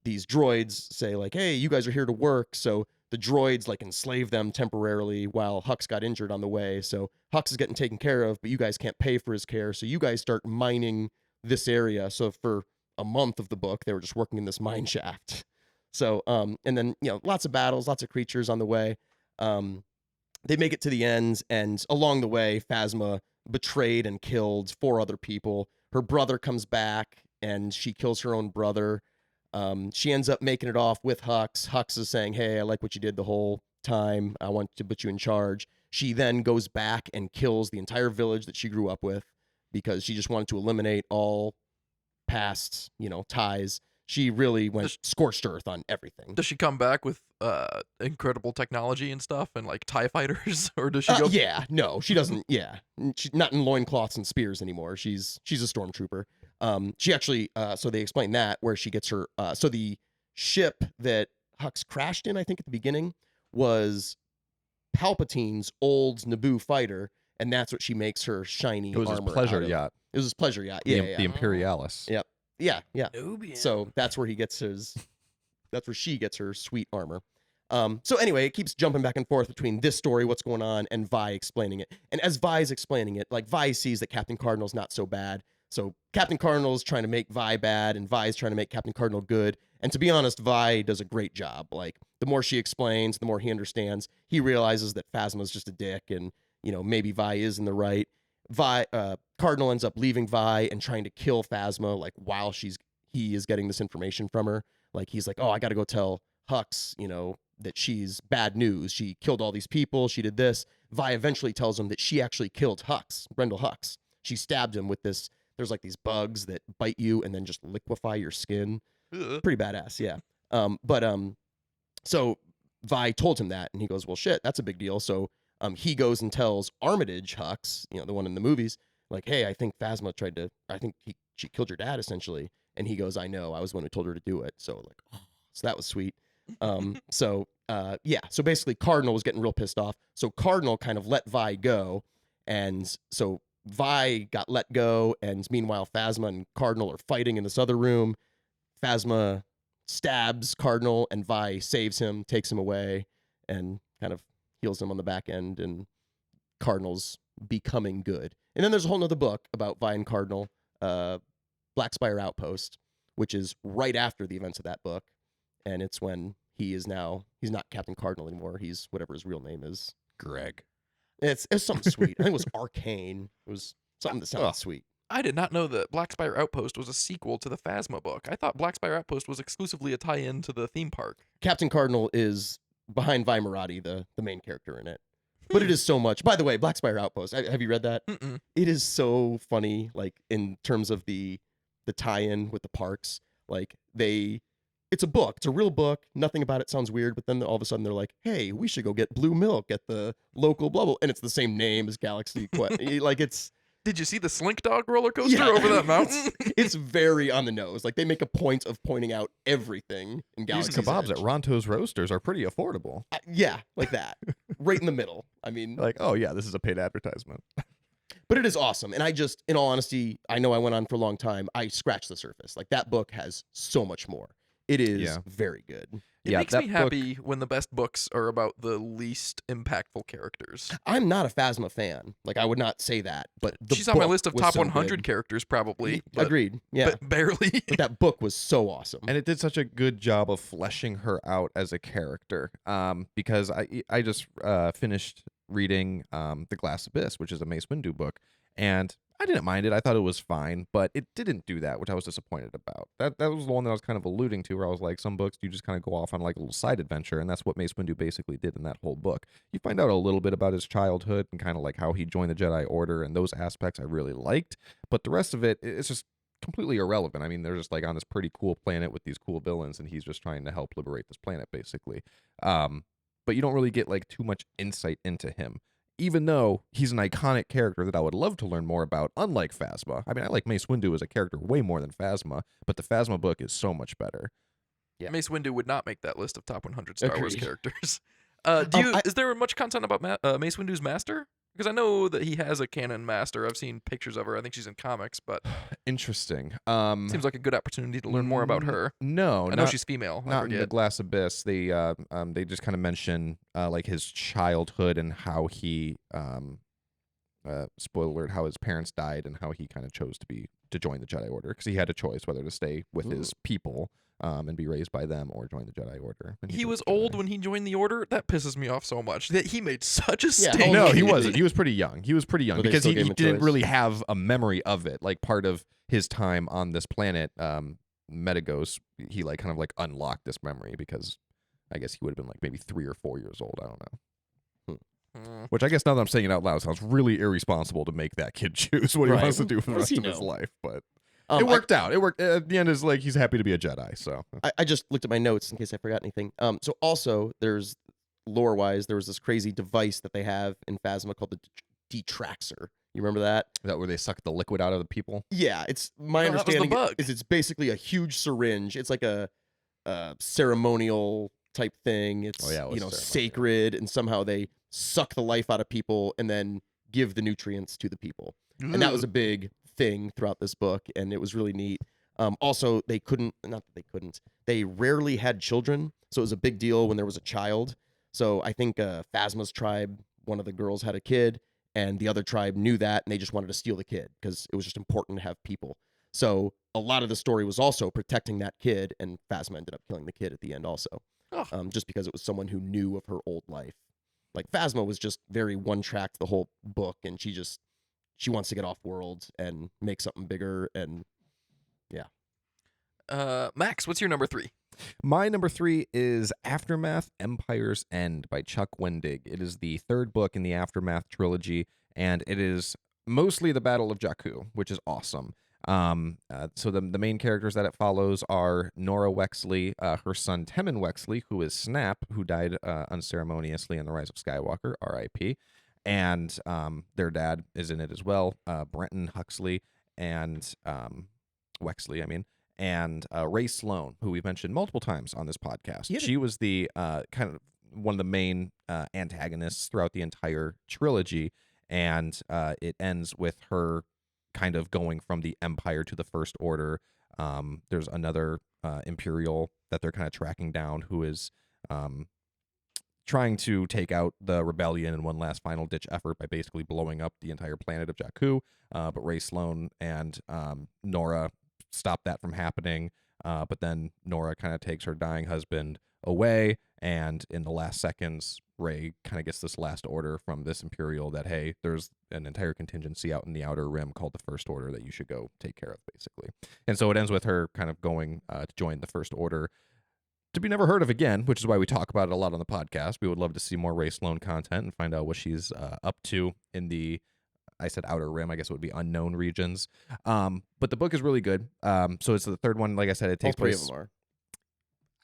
these droids say like, hey, you guys are here to work. So the droids enslave them temporarily while Hux got injured on the way. So Hux is getting taken care of, but you guys can't pay for his care. So you guys start mining this area. So for a month of the book, they were just working in this mine shaft. So, and then, lots of battles, lots of creatures on the way. They make it to the end, and along the way, Phasma betrayed and killed 4 other people. Her brother comes back, and she kills her own brother. She ends up making it off with Hux. Hux is saying, hey, I like what you did the whole time. I want to put you in charge. She then goes back and kills the entire village that she grew up with because she just wanted to eliminate all past, ties. She really went scorched earth on everything. Does she come back with incredible technology and stuff and TIE fighters, or does she go? Yeah, no, she doesn't. Yeah, she's not in loincloths and spears anymore. She's a stormtrooper. She actually, so they explain that where she gets her. So the ship that Hux crashed in, I think at the beginning, was Palpatine's old Naboo fighter, and that's what she makes her shiny. It was his armor pleasure out of. yacht. It was his pleasure yacht. Yeah, The Imperialis. Yep. Yeah. Nubian. So that's where he gets his. That's where she gets her sweet armor. So anyway, it keeps jumping back and forth between this story, what's going on, and Vi explaining it. And as Vi's explaining it, Vi sees that Captain Cardinal's not so bad. So Captain Cardinal's trying to make Vi bad, and Vi's trying to make Captain Cardinal good. And to be honest, Vi does a great job. The more she explains, the more he understands. He realizes that Phasma's just a dick, and maybe Vi is in the right. Cardinal ends up leaving Vi and trying to kill Phasma while he is getting this information from her. He's like, oh, I got to go tell Hux, that she's bad news. She killed all these people. She did this. Vi eventually tells him that she actually killed Hux, Brendel Hux. She stabbed him with this. There's these bugs that bite you and then just liquefy your skin. Ugh. Pretty badass, yeah. So Vi told him that, and he goes, well, shit, that's a big deal. So he goes and tells Armitage Hux, the one in the movies, like, hey, I think Phasma she killed your dad essentially. And he goes, I know, I was the one who told her to do it. So like, oh, so that was sweet. Yeah. So basically Cardinal was getting real pissed off. So Cardinal kind of let Vi go. And so Vi got let go. And meanwhile, Phasma and Cardinal are fighting in this other room. Phasma stabs Cardinal and Vi saves him, takes him away, and kind of heals him on the back end. And Cardinal's becoming good. And then there's a whole nother book about Vi and Cardinal, Black Spire Outpost, which is right after the events of that book. And it's when he's not Captain Cardinal anymore. He's whatever his real name is. Greg. It's something sweet. I think it was Arcane. It was something that sounded sweet. I did not know that Black Spire Outpost was a sequel to the Phasma book. I thought Black Spire Outpost was exclusively a tie-in to the theme park. Captain Cardinal is behind Vi Marati, the main character in it. But it is so much. By the way, Black Spire Outpost, have you read that? Mm-mm. It is so funny, like in terms of the tie-in with the parks. Like it's a book. It's a real book. Nothing about it sounds weird, but then all of a sudden they're like, hey, we should go get blue milk at the local blah, blah. And it's the same name as Galaxy Quest. Like it's... Did you see the Slink Dog roller coaster over that mountain? It's very on the nose. Like they make a point of pointing out everything in These Galaxy's kebabs Edge. at Ronto's Roasters are pretty affordable. Yeah, like that. Right in the middle. I mean... Like, oh yeah, this is a paid advertisement. But it is awesome. And I just, in all honesty, I know I went on for a long time. I scratched the surface. Like that book has so much more. It is very good. It makes me happy when the best books are about the least impactful characters. I'm not a Phasma fan. Like I would not say that, but She's on my list of top so 100 good. characters probably. But, Agreed. Yeah. But barely. But that book was so awesome. And it did such a good job of fleshing her out as a character. Because I just finished reading The Glass Abyss, which is a Mace Windu book, and I didn't mind it. I thought it was fine, but it didn't do that, which I was disappointed about. That was the one that I was kind of alluding to, where I was like, some books you just kind of go off on like a little side adventure, and that's what Mace Windu basically did in that whole book. You find out a little bit about his childhood and kind of like how he joined the Jedi Order, and those aspects I really liked, but the rest of it's just completely irrelevant. I mean, they're just like on this pretty cool planet with these cool villains, and he's just trying to help liberate this planet, basically. But you don't really get like too much insight into him, even though he's an iconic character that I would love to learn more about, unlike Phasma. I mean, I like Mace Windu as a character way more than Phasma, but the Phasma book is so much better. Yeah. Mace Windu would not make that list of top 100 Star Wars Agreed. characters. Is there much content about Mace Windu's master? Because I know that he has a canon master. I've seen pictures of her. I think she's in comics, but Interesting. seems like a good opportunity to learn more about her. No, I know she's female. I not in the forget. Glass Abyss. They just kind of mention like his childhood and how he spoiler alert, how his parents died and how he kind of chose to join the Jedi Order, because he had a choice whether to stay with his people and be raised by them or join the Jedi Order. And He chose was Jedi. old when he joined the Order. That pisses me off so much. That he made such a Yeah, stink. No, he He- wasn't. He was pretty young. He was pretty young But they because still he gave him a didn't choice. really have a memory of it. Like part of his time on this planet, Metagos, he like kind of like unlocked this memory because I guess he would have been like maybe 3 or 4 years old. I don't know. Mm. Which I guess now that I'm saying it out loud sounds really irresponsible to make that kid choose what he Right. wants to do for the What does rest he of his know? life. But I- it worked out. It worked. At the end, is like he's happy to be a Jedi. So I just looked at my notes in case I forgot anything. So also there's lore-wise, there was this crazy device that they have in Phasma called the Detraxer. You remember that? is that where they suck the liquid out of the people? Yeah, it's my Oh, that was the understanding bug. is it's basically a huge syringe. It's like a ceremonial type thing. It's Oh, yeah, it was ceremonial. sacred, and somehow they suck the life out of people and then give the nutrients to the people. And that was a big thing throughout this book, and it was really neat. Also, they rarely had children, so it was a big deal when there was a child. So I think Phasma's tribe, one of the girls had a kid, and the other tribe knew that, and they just wanted to steal the kid because it was just important to have people. So a lot of the story was also protecting that kid, and Phasma ended up killing the kid at the end also, Oh. just because it was someone who knew of her old life. Like Phasma was just very one-tracked the whole book, and she wants to get off world and make something bigger. And Max, what's your number 3? My number 3 is Aftermath: Empire's End by Chuck Wendig. It is the third book in the Aftermath trilogy, and it is mostly the Battle of Jakku, which is awesome. So the main characters that it follows are Nora Wexley, her son Temmin Wexley, who is Snap, who died unceremoniously in The Rise of Skywalker, R.I.P., and their dad is in it as well, Brenton Huxley and Wexley, I mean, and Ray Sloan, who we've mentioned multiple times on this podcast. Yeah. She was the kind of one of the main antagonists throughout the entire trilogy, and it ends with her kind of going from the Empire to the First Order. There's another Imperial that they're kind of tracking down who is trying to take out the rebellion in one last final ditch effort by basically blowing up the entire planet of Jakku. But Ray Sloan and Nora stop that from happening. But then Nora kind of takes her dying husband away, and in the last seconds, Ray kind of gets this last order from this Imperial that, hey, there's an entire contingency out in the Outer Rim called the First Order that you should go take care of, basically. And so it ends with her kind of going to join the First Order, to be never heard of again, which is why we talk about it a lot on the podcast. We would love to see more Ray Sloan content and find out what she's up to in the, I said Outer Rim, I guess it would be unknown regions. But the book is really good. So it's the third one. Like I said, it takes All three place. of them are.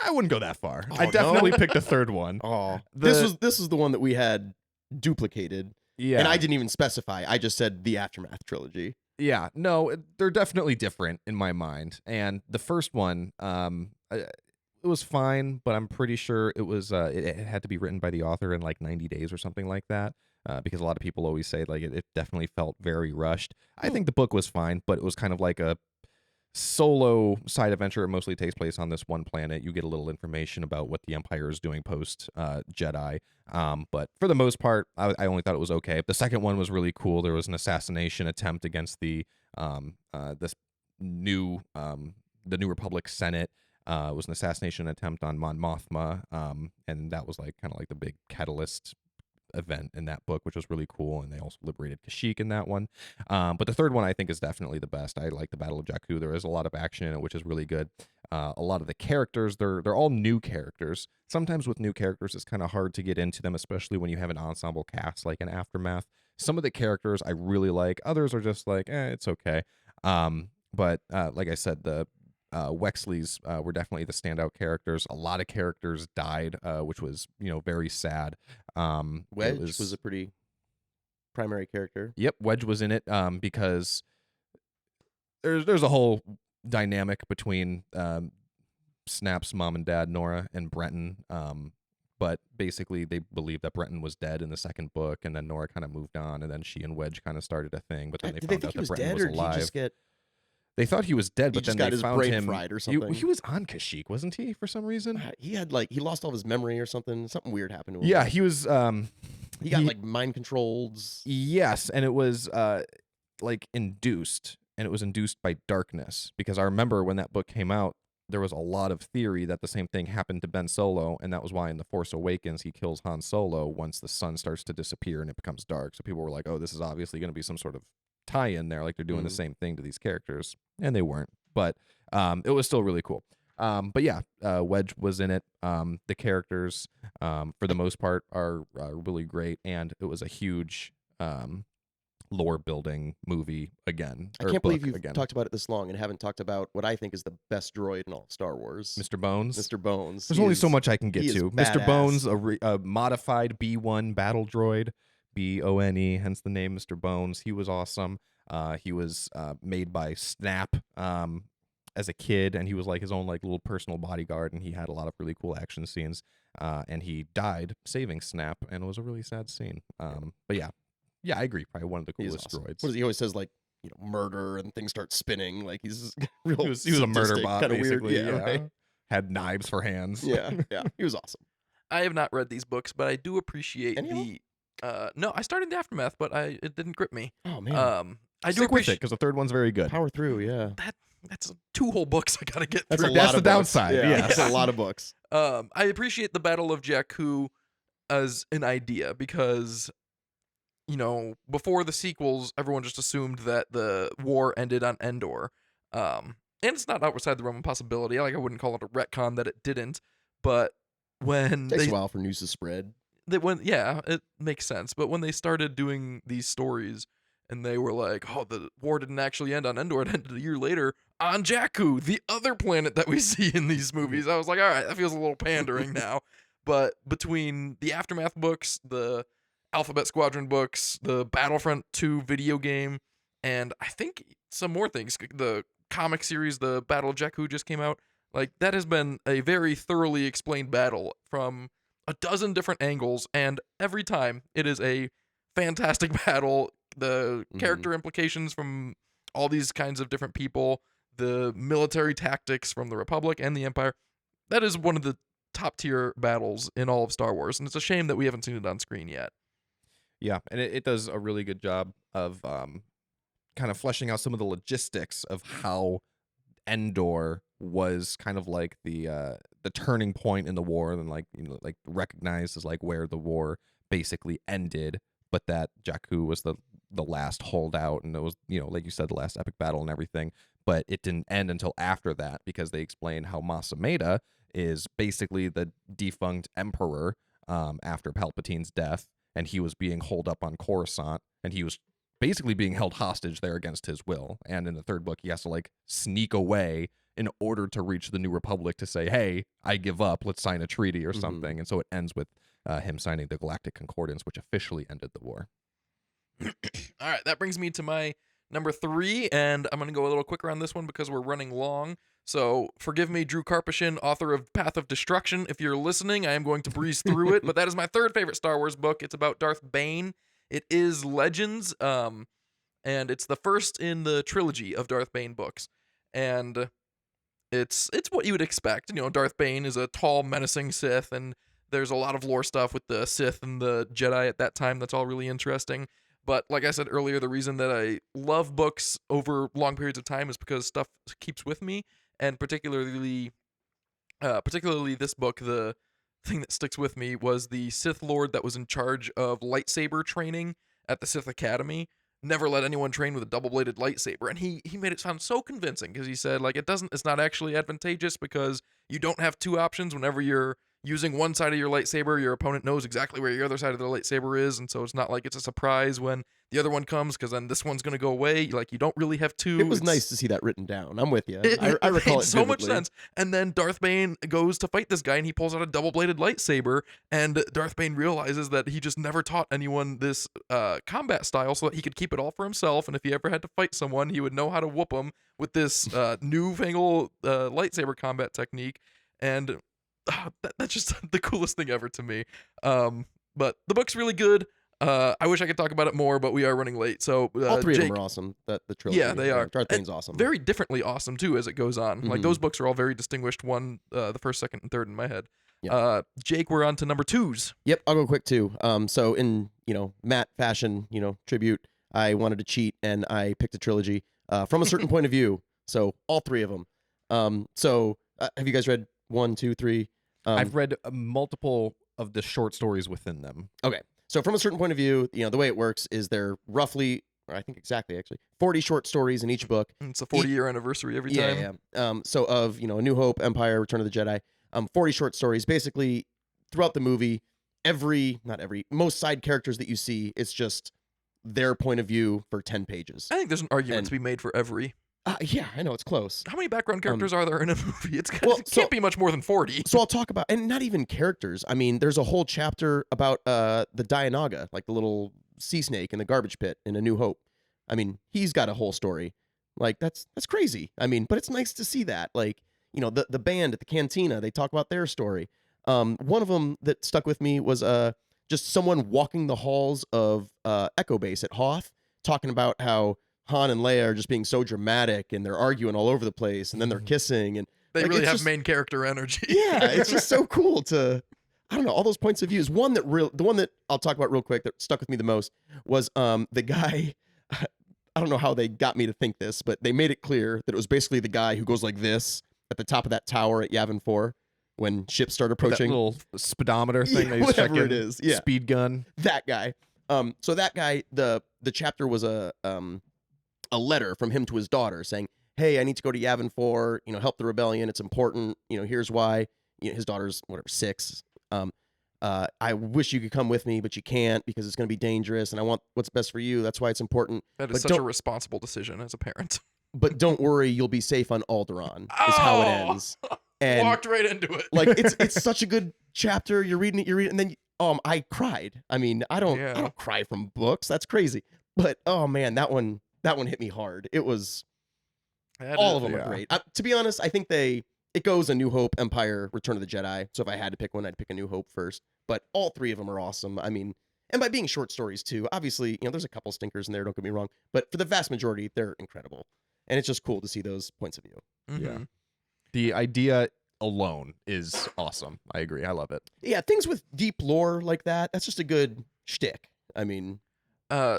I wouldn't go that far. Oh, I definitely no? picked a third one. Oh, The- this is the one that we had duplicated, Yeah. and I didn't even specify. I just said the Aftermath trilogy. Yeah, no, they're definitely different in my mind. And the first one, it was fine, but I'm pretty sure it was it had to be written by the author in like 90 days or something like that. Because a lot of people always say like it definitely felt very rushed. I think the book was fine, but it was kind of like a solo side adventure. It mostly takes place on this one planet. You get a little information about what the Empire is doing post Jedi. But for the most part, I only thought it was okay. The second one was really cool. There was an assassination attempt against the this new the New Republic Senate. It was an assassination attempt on Mon Mothma, and that was like kind of like the big catalyst event in that book, which was really cool. And they also liberated Kashyyyk in that one. But the third one I think is definitely the best. I like the Battle of Jakku. There is a lot of action in it, which is really good. A lot of the characters, they're all new characters. Sometimes with new characters, it's kind of hard to get into them, especially when you have an ensemble cast like an Aftermath. Some of the characters I really like. Others are just like, it's okay. But like I said, the Wexleys were definitely the standout characters. A lot of characters died, which was very sad. Wedge was a pretty primary character. Yep, Wedge was in it because there's a whole dynamic between Snap's mom and dad, Nora, and Brenton. But basically, they believed that Brenton was dead in the second book, and then Nora kind of moved on, and then she and Wedge kind of started a thing. But then they Did found they out think he that was Brenton dead, was or did he alive. just get? They thought he was dead, He but just then got they his found brain him. fried or He something. was on Kashyyyk, wasn't he? For some reason. He had he lost all of his memory or something. Something weird happened to him. Yeah, he was. He got like mind controlled. Yes, and it was like induced, and it was induced by darkness. Because I remember when that book came out, there was a lot of theory that the same thing happened to Ben Solo, and that was why in The Force Awakens he kills Han Solo once the sun starts to disappear and it becomes dark. So people were like, "Oh, this is obviously going to be some sort of tie-in there, like they're doing the same thing to these characters," and they weren't. But it was still really cool. But yeah, Wedge was in it. The characters, for the most part, are really great, and it was a huge lore building movie again. I or can't believe book you've again. talked about it this long and haven't talked about what I think is the best droid in all of Star Wars, Mr. Bones. Mr. Bones. There's He only is- so much I can get he is to. Mr. badass. Bones, a modified B1 battle droid, BONE, hence the name Mr. Bones. He was awesome. He was made by Snap as a kid, and he was like his own like little personal bodyguard, and he had a lot of really cool action scenes. And he died saving Snap, and it was a really sad scene. But yeah, I agree. Probably one of the He is coolest awesome. droids. What is he always says, like, murder and things start spinning. Like he's real. He was a murder bot, kind of weird. basically. Yeah, right? Had knives for hands. yeah, yeah. He was awesome. I have not read these books, but I do appreciate Any of the. No, I started the Aftermath, but it didn't grip me. Oh man, I do Stick with it appreciate because the third one's very good. power through. Yeah, that's 2 whole books I gotta get that's through. a That's lot the of books. downside, Yeah, yes. that's a lot of books. I appreciate the Battle of Jakku as an idea because, before the sequels, everyone just assumed that the war ended on Endor. And it's not outside the realm of possibility. I wouldn't call it a retcon that it didn't, but when Takes they a while for news to spread. it makes sense. But when they started doing these stories and they were like, oh, the war didn't actually end on Endor, it ended a year later on Jakku, the other planet that we see in these movies, I was like, all right, that feels a little pandering now. But between the Aftermath books, the Alphabet Squadron books, the Battlefront 2 video game, and I think some more things. The comic series, the Battle of Jakku just came out. Like, that has been a very thoroughly explained battle from a dozen different angles, and every time it is a fantastic battle. The character implications from all these kinds of different people, the military tactics from the Republic and the Empire. That is one of the top tier battles in all of Star Wars, and it's a shame that we haven't seen it on screen yet. Yeah, and it does a really good job of kind of fleshing out some of the logistics of how Endor was kind of like the turning point in the war, and like, you know, like recognized as like where the war basically ended, but that Jakku was the last holdout, and it was, you know, like you said, the last epic battle and everything. But it didn't end until after that, because they explain how Mas Amedda is basically the defunct emperor after Palpatine's death, and he was being holed up on Coruscant, and he was basically being held hostage there against his will. And in the third book, he has to like sneak away in order to reach the New Republic to say, hey, I give up, let's sign a treaty or something. And so it ends with him signing the Galactic Concordance, which officially ended the war. All right, that brings me to my number 3, and I'm going to go a little quicker on this one because we're running long. So forgive me, Drew Karpyshyn, author of Path of Destruction. If you're listening, I am going to breeze through it, but that is my third favorite Star Wars book. It's about Darth Bane. It is Legends, and it's the first in the trilogy of Darth Bane books. And it's what you would expect. You know, Darth Bane is a tall, menacing Sith, and there's a lot of lore stuff with the Sith and the Jedi at that time that's all really interesting. But like I said earlier, the reason that I love books over long periods of time is because stuff keeps with me, and particularly this book, the thing that sticks with me was the Sith Lord that was in charge of lightsaber training at the Sith Academy never let anyone train with a double-bladed lightsaber, and he made it sound so convincing, because he said, like, it's not actually advantageous because you don't have two options. Whenever you're using one side of your lightsaber, your opponent knows exactly where your other side of the lightsaber is, and so it's not like it's a surprise when the other one comes, because then this one's going to go away. Like, you don't really have two. It was nice to see that written down. I'm with you. I recall made it so much vividly. sense. And then Darth Bane goes to fight this guy, and he pulls out a double-bladed lightsaber, and Darth Bane realizes that he just never taught anyone this combat style so that he could keep it all for himself, and if he ever had to fight someone, he would know how to whoop them with this newfangled lightsaber combat technique. And that's just the coolest thing ever to me. But the book's really good. I wish I could talk about it more, but we are running late. So all three Jake, of them are awesome. The trilogy. yeah, they are. Darth Bane's awesome. Very differently awesome too as it goes on. Like, Mhm. those books are all very distinguished. One, the first, second, and third in my head. Yeah. Jake, we're on to number 2s. Yep, I'll go quick too. So in Matt fashion, tribute, I wanted to cheat and I picked a trilogy from a certain point of view. So all three of them. So have you guys read 1, 2, 3? I've read multiple of the short stories within them. Okay. So from a certain point of view, the way it works is they're roughly, or I think exactly actually, 40 short stories in each book. It's a 40-year anniversary every time. Yeah. So of, A New Hope, Empire, Return of the Jedi, 40 short stories. Basically, throughout the movie, most side characters that you see, it's just their point of view for 10 pages. I think there's an argument to be made for every. Yeah, I know, it's close. How many background characters are there in a movie? It well, can't be much more than 40. So I'll talk about, and not even characters. I mean, there's a whole chapter about the Dianoga, like the little sea snake in the garbage pit in A New Hope. I mean, he's got a whole story. Like, that's crazy. I mean, but it's nice to see that. Like, the band at the cantina, they talk about their story. One of them that stuck with me was just someone walking the halls of Echo Base at Hoth, talking about how Han and Leia are just being so dramatic, and they're arguing all over the place, and then they're kissing, and They like, really it's have just- main character energy. yeah, it's just so cool to, I don't know, all those points of views. The one that I'll talk about real quick that stuck with me the most was the guy. I don't know how they got me to think this, but they made it clear that it was basically the guy who goes like this at the top of that tower at Yavin 4 when ships start That approaching. little speedometer thing, Yeah, they whatever check it in, is, yeah. speed gun. That guy. So that guy, the chapter was a letter from him to his daughter saying, "Hey, I need to go to Yavin 4, help the rebellion. It's important. Here's why." His daughter's 6. I wish you could come with me, but you can't because it's going to be dangerous, and I want what's best for you. That's why it's important. That is But such a don't- responsible decision as a parent. But don't worry, you'll be safe on Alderaan. Is how it Oh! ends. And Walked right into it. like it's such a good chapter. You're reading it, and then I cried. I mean, I don't cry from books. That's crazy. But oh man, that one hit me hard. It was all of them are great. To be honest, I think it goes A New Hope, Empire, Return of the Jedi. So if I had to pick one, I'd pick A New Hope first. But all three of them are awesome. I mean, and by being short stories too, obviously, there's a couple stinkers in there, don't get me wrong, but for the vast majority, they're incredible. And it's just cool to see those points of view. Mm-hmm. Yeah. The idea alone is awesome. I agree. I love it. Yeah, things with deep lore like that's just a good shtick. I mean,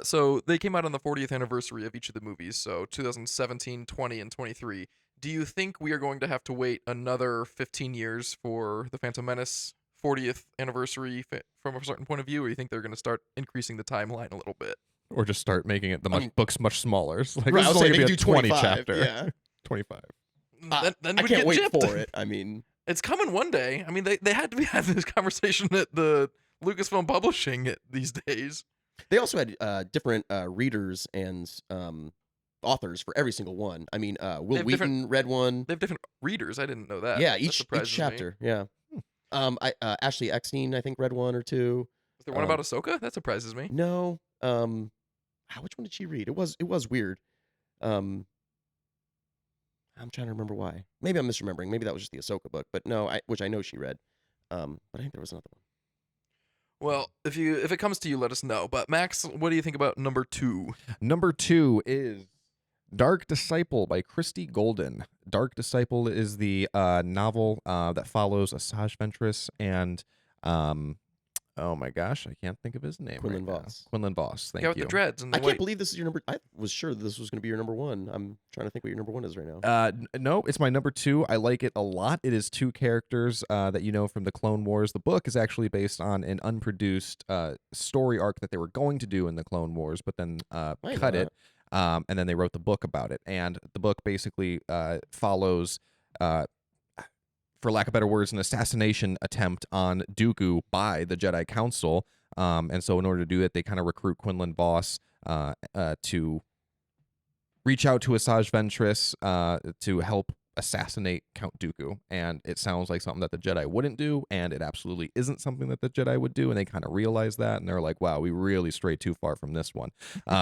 so they came out on the 40th anniversary of each of the movies, so 2017, 20, and 23. Do you think we are going to have to wait another 15 years for the Phantom Menace 40th anniversary from a certain point of view, or you think they're going to start increasing the timeline a little bit? Or just start making it books much smaller. It's like, right, this is I'll only say going they to can be a do 20 25. chapter. Yeah. 25. Then I we'd can't get wait gypped. for it. I mean, It's coming one day. I mean, they had to be having this conversation at the Lucasfilm Publishing these days. they also had different readers and authors for every single one. I mean, Will have Wheaton read one. They have different readers. I didn't know that. Yeah, That each surprises me. chapter. Yeah. Ashley Eckstein, I think, read one or two. Is there one about Ahsoka? That surprises me. No. Which one did she read? It was weird. I'm trying to remember why. Maybe I'm misremembering. Maybe that was just the Ahsoka book, but no, which I know she read. But I think there was another one. Well, if it comes to you, let us know. But Max, what do you think about number 2? Number 2 is Dark Disciple by Christy Golden. Dark Disciple is the novel that follows Asajj Ventress and oh my gosh, I can't think of his name. Quinlan right now. Voss. Quinlan Voss. Thank Yeah, with you. the dreads and the I white. can't believe this is your number. I was sure this was going to be your number one. I'm trying to think what your number one is right now. No, it's my number 2. I like it a lot. It is 2 characters that you know from the Clone Wars. The book is actually based on an unproduced story arc that they were going to do in the Clone Wars, but then cut it. And then they wrote the book about it. And the book basically follows, for lack of better words, an assassination attempt on Dooku by the Jedi Council. And so in order to do it, they kind of recruit Quinlan Voss to reach out to Asajj Ventress to help assassinate Count Dooku. And it sounds like something that the Jedi wouldn't do, and it absolutely isn't something that the Jedi would do, and they kind of realize that, and they're like, wow, we really strayed too far from this one,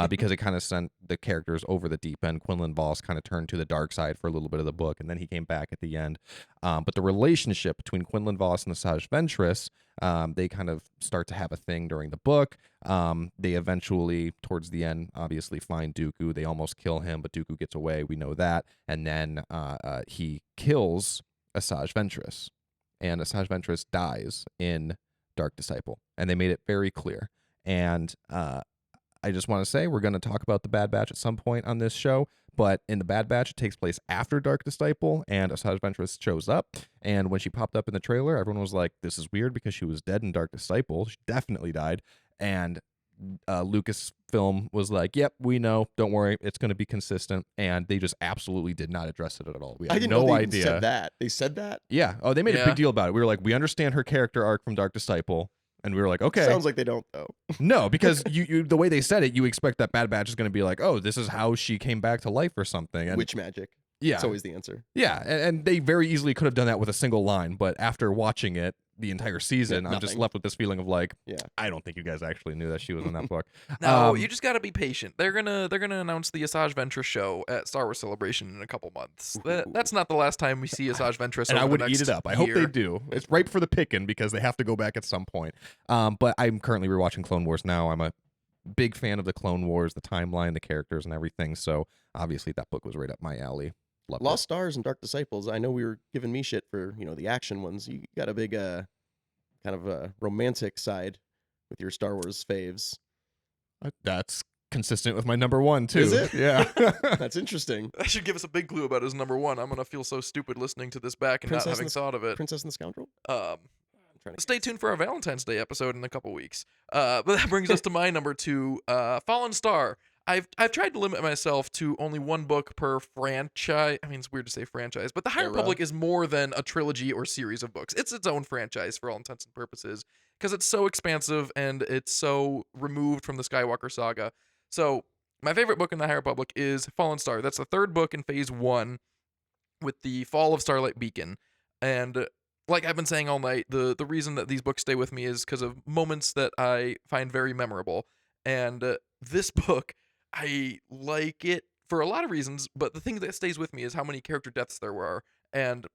because it kind of sent the characters over the deep end. Quinlan Voss kind of turned to the dark side for a little bit of the book, and then he came back at the end. But the relationship between Quinlan Voss and Asajj Ventress, they kind of start to have a thing during the book. They eventually, towards the end, obviously find Dooku. They almost kill him, but Dooku gets away. We know that. And then he kills Asajj Ventress. And Asajj Ventress dies in Dark Disciple. And they made it very clear. And I just want to say, we're going to talk about the Bad Batch at some point on this show. But in the Bad Batch, it takes place after Dark Disciple, and Asajj Ventress shows up. And when she popped up in the trailer, everyone was like, this is weird because she was dead in Dark Disciple. She definitely died. And Lucasfilm was like, yep, we know. Don't worry. It's going to be consistent. And they just absolutely did not address it at all. We had I didn't know no they idea. even said that. They said that? Yeah. Oh, they made a Yeah. big deal about it. We were like, we understand her character arc from Dark Disciple. And we were like, okay. Sounds like they don't, though. No, because you the way they said it, you expect that Bad Batch is going to be like, oh, this is how she came back to life or something. And Witch magic. yeah, It's always the answer. yeah, and they very easily could have done that with a single line, but after watching it the entire season, I'm just nothing. left with this feeling of like, Yeah. I don't think you guys actually knew that she was in that book. No, you just gotta be patient. They're gonna announce the Asajj Ventress show at Star Wars Celebration in a couple months. That's not the last time we see Asajj Ventress. And I over would the eat next it up. I hope they year. do. It's ripe for the picking because they have to go back at some point. But I'm currently rewatching Clone Wars now. I'm a big fan of the Clone Wars, the timeline, the characters, and everything. So obviously that book was right up my alley. Loved Lost Stars and Dark Disciples. I know we were giving me shit for, the action ones. You got a big kind of a romantic side with your Star Wars faves. it. That's consistent with my number 1 too. Is it? Yeah. That's interesting. That should give us a big clue about his number 1. I'm gonna feel so stupid listening to this back and not Princess having and the- thought of it. Princess and the Scoundrel? Um, I'm trying to Stay tuned for our Valentine's Day episode in a couple weeks. But that brings us to my number 2, Fallen Star. I've tried to limit myself to only one book per franchise. I mean, it's weird to say franchise, but the High Era. Republic is more than a trilogy or series of books. It's its own franchise for all intents and purposes because it's so expansive and it's so removed from the Skywalker saga. So my favorite book in the High Republic is Fallen Star. That's the 3rd book in Phase 1 with the fall of Starlight Beacon. And like I've been saying all night, the reason that these books stay with me is because of moments that I find very memorable. And this book, I like it for a lot of reasons, but the thing that stays with me is how many character deaths there were. And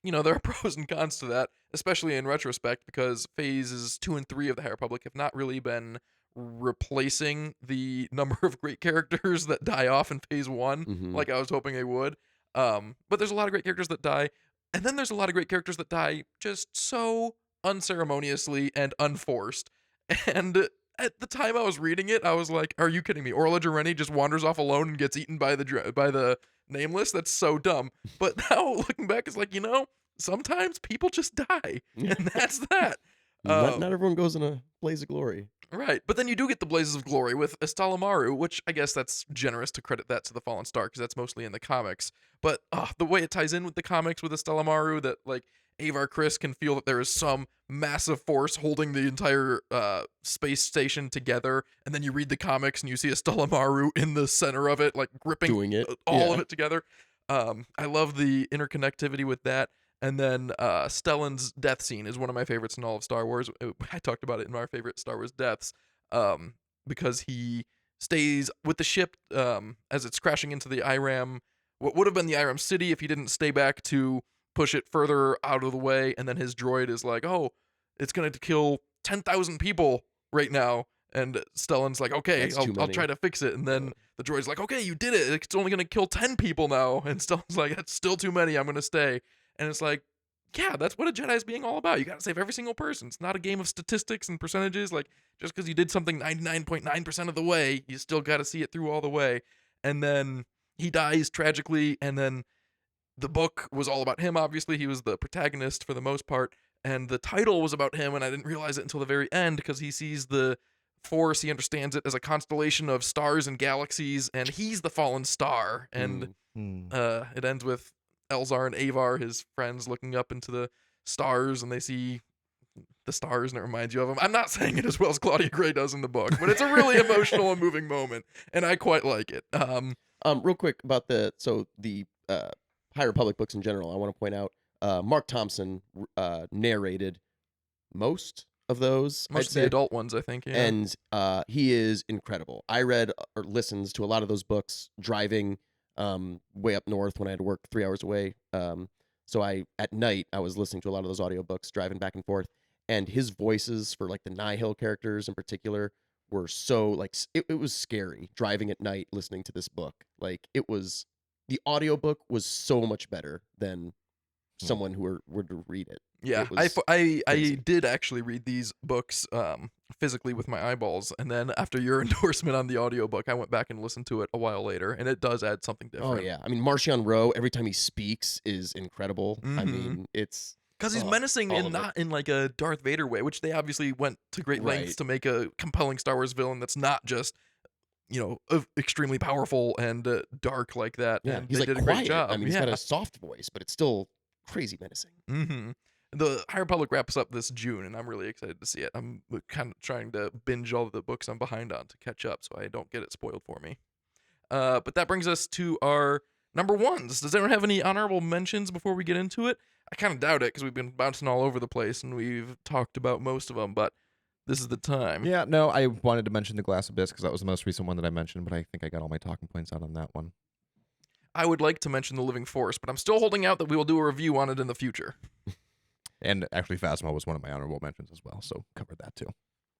there are pros and cons to that, especially in retrospect, because phases 2 and 3 of the High Republic have not really been replacing the number of great characters that die off in phase 1 Mhm. like I was hoping they would. But there's a lot of great characters that die, and then there's a lot of great characters that die just so unceremoniously and unforced. And at the time I was reading it, I was like, "Are you kidding me? Orla Jareni just wanders off alone and gets eaten by the nameless? That's so dumb." But now looking back, it's like, sometimes people just die, and that's that. Not everyone goes in a blaze of glory. Right, but then you do get the Blazes of Glory with Estella Maru, which I guess that's generous to credit that to the Fallen Star, because that's mostly in the comics. But the way it ties in with the comics with Estella Maru, that like Avar Kriss can feel that there is some massive force holding the entire space station together, and then you read the comics and you see Estella Maru in the center of it, like gripping Doing it. all of Yeah. it together. I love the interconnectivity with that. And then Stellan's death scene is one of my favorites in all of Star Wars. I talked about it in my favorite Star Wars deaths, because he stays with the ship as it's crashing into the IRAM, what would have been the IRAM city if he didn't stay back to push it further out of the way. And then his droid is like, "Oh, it's going to kill 10,000 people right now." And Stellan's like, "Okay, That's too I'll many. try to fix it." And then the droid's like, "Okay, you did it. It's only going to kill 10 people now." And Stellan's like, "That's still too many. I'm going to stay." And it's like, yeah, that's what a Jedi is being all about. You got to save every single person. It's not a game of statistics and percentages. Like, just because you did something 99.9% of the way, you still got to see it through all the way. And then he dies tragically. And then the book was all about him, obviously. He was the protagonist for the most part. And the title was about him. And I didn't realize it until the very end, because he sees the Force. He understands it as a constellation of stars and galaxies. And he's the fallen star. And it ends with Elzar and Avar, his friends, looking up into the stars, and they see the stars, and it reminds you of them. I'm not saying it as well as Claudia Gray does in the book, but it's a really emotional and moving moment, and I quite like it. Real quick about the High Republic books in general, I want to point out Mark Thompson narrated most of those. Most I'd of the say. adult ones, I think, yeah. And he is incredible. I read or listened to a lot of those books driving way up north when I had to work 3 hours away. So at night I was listening to a lot of those audiobooks driving back and forth, and his voices for like the Nihil characters in particular were so like it was scary driving at night listening to this book. Like the audiobook was so much better than someone who were to read it. Yeah, It was I crazy. did actually read these books physically with my eyeballs, and then after your endorsement on the audiobook, I went back and listened to it a while later, and it does add something different. Oh yeah, I mean Marcion Rowe every time he speaks is incredible. I Mhm. mean it's Because he's Oh, menacing all and of it. not in like a Darth Vader way, which they obviously went to great lengths Right. to make a compelling Star Wars villain that's not just, extremely powerful and dark like that. Yeah, And he's they like did a quiet. great job. I mean, he's yeah. got a soft voice, but it's still crazy menacing. Mm-hmm. The High Republic wraps up this June, and I'm really excited to see it. I'm kind of trying to binge all of the books I'm behind on to catch up, so I don't get it spoiled for me. But that brings us to our number ones. Does anyone have any honorable mentions before we get into it? I kind of doubt it, because we've been bouncing all over the place and we've talked about most of them, but this is the time. Yeah, no, I wanted to mention the Glass Abyss because that was the most recent one that I mentioned, but I think I got all my talking points out on that one. I would like to mention the Living Force, but I'm still holding out that we will do a review on it in the future. And actually, Phasma was one of my honorable mentions as well, so covered that too.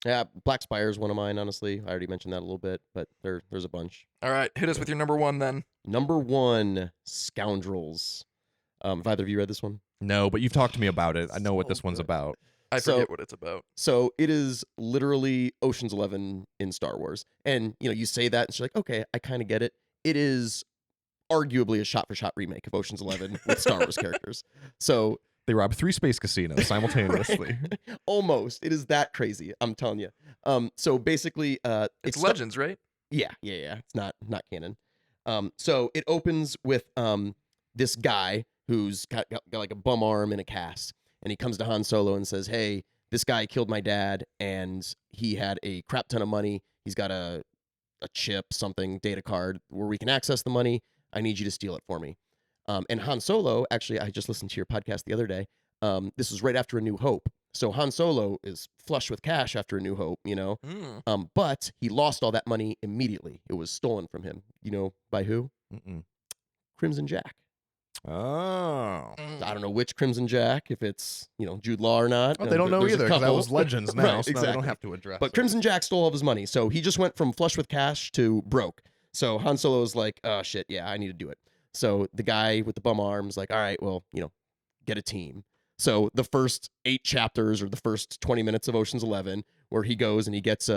Yeah, Black Spire is one of mine. Honestly, I already mentioned that a little bit, but there's a bunch. All right, hit us with your number one then. Number 1, Scoundrels. Have either of you read this one? No, but you've talked to me about it. I know what So this one's good. about. I So- forget what it's about. So it is literally Ocean's 11 in Star Wars, and you say that, and you're like, okay, I kind of get it. It is arguably a shot-for-shot remake of Ocean's 11 with Star Wars characters. So They robbed 3 space casinos simultaneously. Right. Almost. It is that crazy. I'm telling you. So basically, It's Legends, right? Yeah. It's not canon. So it opens with this guy who's got like a bum arm and a cast, and he comes to Han Solo and says, "Hey, this guy killed my dad, and he had a crap ton of money. He's got a chip, something, data card where we can access the money. I need you to steal it for me." And Han Solo, actually, I just listened to your podcast the other day. This was right after A New Hope. So Han Solo is flush with cash after A New Hope, but he lost all that money immediately. It was stolen from him. You know by who? Mm-mm. Crimson Jack. Oh. I don't know which Crimson Jack, if it's Jude Law or not. Well, they don't know There's a either because that couple. was Legends now, Right, so now they exactly. don't have to address But it. Crimson Jack stole all of his money, so he just went from flush with cash to broke. So Han Solo was like, "Oh shit, yeah, I need to do it." So the guy with the bum arms, like, "All right, well, get a team." So the first 8 chapters or the first 20 minutes of Ocean's 11, where he goes and he gets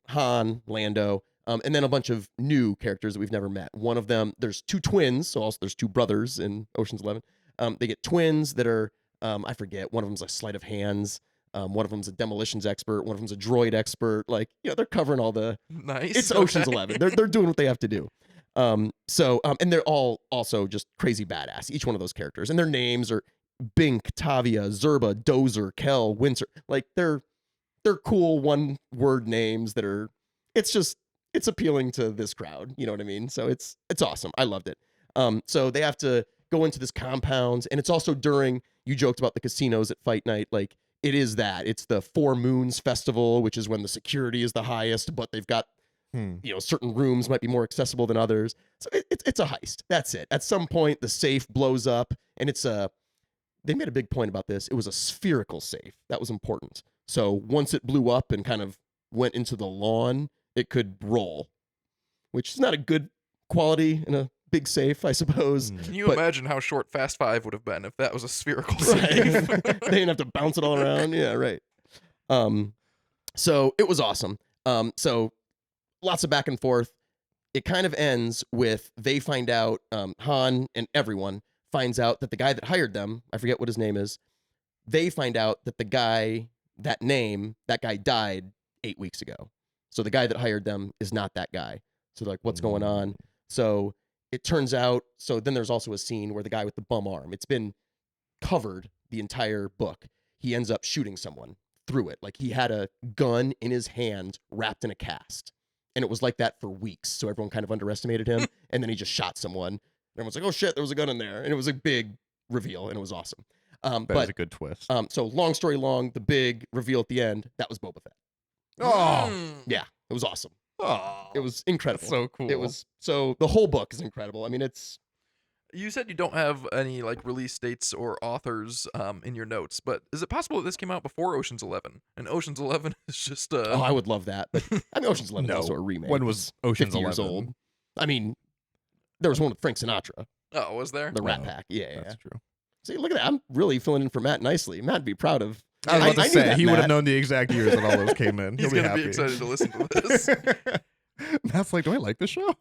Han, Lando, and then a bunch of new characters that we've never met. One of them, there's 2 twins, so also there's 2 brothers in Ocean's 11. They get twins that are, I forget, one of them's a sleight of hands. One of them's a demolitions expert. One of them's a droid expert. Like, they're covering all the. Nice. It's Ocean's okay. 11. They're doing what they have to do. And they're all also just crazy badass. Each one of those characters, and their names are Bink, Tavia, Zerba, Dozer, Kel, Windsor. Like they're cool 1-word names that are. It's appealing to this crowd. You know what I mean? So it's awesome. I loved it. So they have to go into this compound, and it's also during. You joked about the casinos at Fight Night, like. It is that. It's the 4 Moons Festival, which is when the security is the highest, but they've got, certain rooms might be more accessible than others. So it's a heist. That's it. At some point, the safe blows up, and they made a big point about this. It was a spherical safe. That was important. So once it blew up and kind of went into the lawn, it could roll, which is not a good quality in a big safe, I suppose. Can you But- imagine how short Fast 5 would have been if that was a spherical Right. safe? They didn't have to bounce it all around. Yeah, right. So it was awesome. So lots of back and forth. It kind of ends with they find out, Han and everyone finds out that the guy that hired them, I forget what his name is, they find out that that guy died 8 weeks ago. So the guy that hired them is not that guy. So they're like, what's going on? So it turns out, so then there's also a scene where the guy with the bum arm, it's been covered the entire book. He ends up shooting someone through it. Like he had a gun in his hand wrapped in a cast. And it was like that for weeks. So everyone kind of underestimated him. And then he just shot someone. And everyone's like, oh shit, there was a gun in there. And it was a big reveal and it was awesome. That is a good twist. So long story long, the big reveal at the end, that was Boba Fett. Oh. Yeah, it was awesome. Oh. It was incredible. That's so cool. It was, so the whole book is incredible. I mean, it's, You said you don't have any like release dates or authors in your notes, but is it possible that this came out before Ocean's 11? And Ocean's 11 is just oh, I would love that. But I mean, Ocean's 11 is No. also a remake. When was Ocean's 50 years 11? old. I mean, there was one with Frank Sinatra, oh, was there? the Rat Oh, Pack. Yeah. That's true. See, look at that. I'm really filling in for Matt nicely. Matt would be proud of. I was about I to knew say that, he would have Matt. known the exact years that all those came in. He's He'll gonna be happy. excited to listen to this. Matt's like, do I like this show?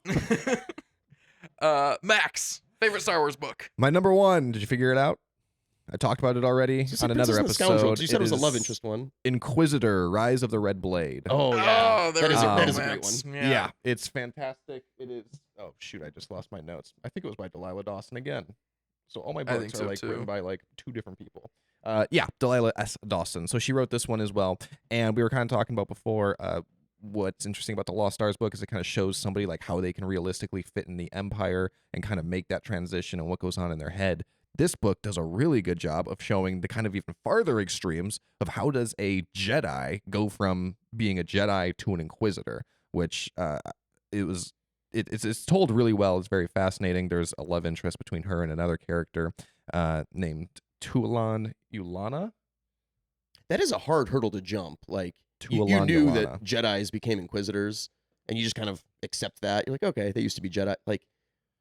Max, favorite Star Wars book. My number 1. Did you figure it out? I talked about it already Did you say on another Princess and the Scoundrels? episode. You said it was a love is interest one. Inquisitor: Rise of the Red Blade. Oh yeah, Oh, there that is is a a, that is a great romance. one. Yeah. It's fantastic. It is. Oh shoot, I just lost my notes. I think it was by Delilah Dawson again. So all my I think books so, are like too. written by like 2 different people. Yeah, Delilah S. Dawson. So she wrote this one as well. And we were kind of talking about before. What's interesting about the Lost Stars book is it kind of shows somebody like how they can realistically fit in the Empire and kind of make that transition and what goes on in their head. This book does a really good job of showing the kind of even farther extremes of how does a Jedi go from being a Jedi to an Inquisitor, which it's told really well. It's very fascinating. There's a love interest between her and another character named Tulan Ulana. That is a hard hurdle to jump. Like you Tulan knew Ulana. that Jedis became Inquisitors, and you just kind of accept that. You're like, okay, they used to be Jedi. Like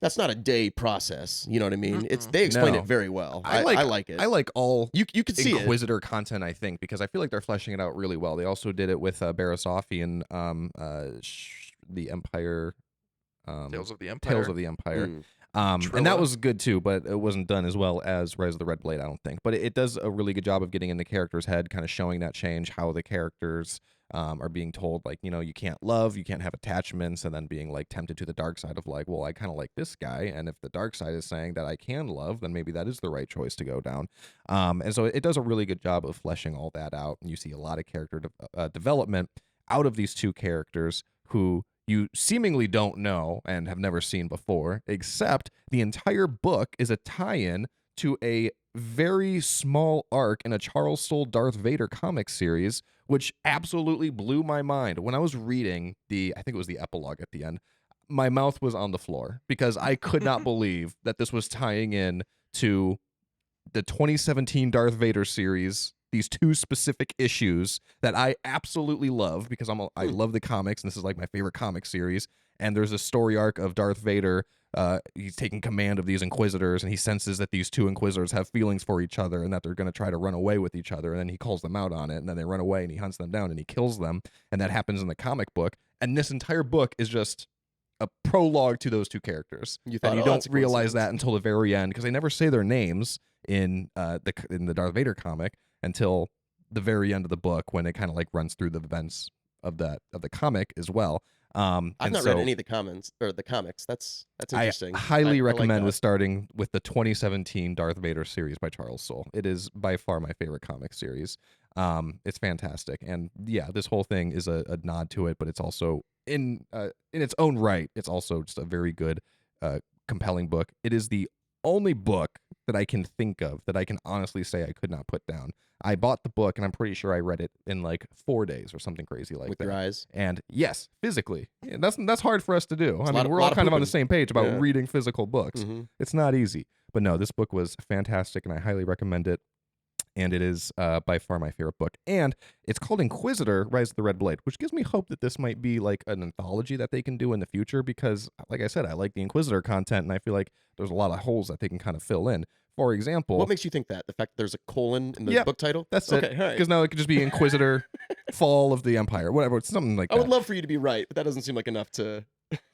that's not a day process. You know what I mean? It's they explain No. it very well. I I like- like it. I like all you could see it. Inquisitor content, I think, because I feel like they're fleshing it out really well. They also did it with Barasafi and the Empire. Tales of the Empire. Tales of the Empire. Mm. And Trilla. that was good too, but it wasn't done as well as Rise of the Red Blade, I don't think. But it does a really good job of getting in the character's head, kind of showing that change, how the characters are being told, like, you can't love, you can't have attachments, and then being like tempted to the dark side of like, well, I kind of like this guy, and if the dark side is saying that I can love, then maybe that is the right choice to go down. And so it does a really good job of fleshing all that out, and you see a lot of character development out of these 2 characters who you seemingly don't know and have never seen before, except the entire book is a tie-in to a very small arc in a Charles Soule Darth Vader comic series, which absolutely blew my mind. When I was reading I think it was the epilogue at the end, my mouth was on the floor because I could not believe that this was tying in to the 2017 Darth Vader series, these two specific issues that I absolutely love because I love the comics, and this is like my favorite comic series. And there's a story arc of Darth Vader. He's taking command of these Inquisitors, and he senses that these two Inquisitors have feelings for each other and that they're going to try to run away with each other. And then he calls them out on it, and then they run away, and he hunts them down, and he kills them. And that happens in the comic book. And this entire book is just a prologue to those two characters. You thought, and you "Oh, don't that's a realize that coincidence." until the very end because they never say their names in the Darth Vader comic until the very end of the book when it kind of like runs through the events of the comic as well. I've and not so read any of the comments or the comics. That's interesting. I highly like recommend that. with starting with the 2017 Darth Vader series by Charles Soule. It is by far my favorite comic series. It's fantastic, and yeah, this whole thing is a nod to it, but it's also in its own right. It's also just a very good, compelling book. It is the only book that I can think of that I can honestly say I could not put down. I bought the book, and I'm pretty sure I read it in like 4 days or something crazy like With that. your eyes. And yes, physically. And that's hard for us to do. I a mean, lot of- we're all lot of kind of on the pooping. same page about Yeah. reading physical books. Mhm. It's not easy. But no, this book was fantastic, and I highly recommend it. And it is by far my favorite book. And it's called Inquisitor, Rise of the Red Blade, which gives me hope that this might be like an anthology that they can do in the future because, like I said, I like the Inquisitor content, and I feel like there's a lot of holes that they can kind of fill in. For example... What makes you think that? The fact that there's a colon in the Yep, book title? That's okay, it. all right. Because now it could just be Inquisitor, Fall of the Empire, whatever. It's something like I that. would love for you to be right, but that doesn't seem like enough to...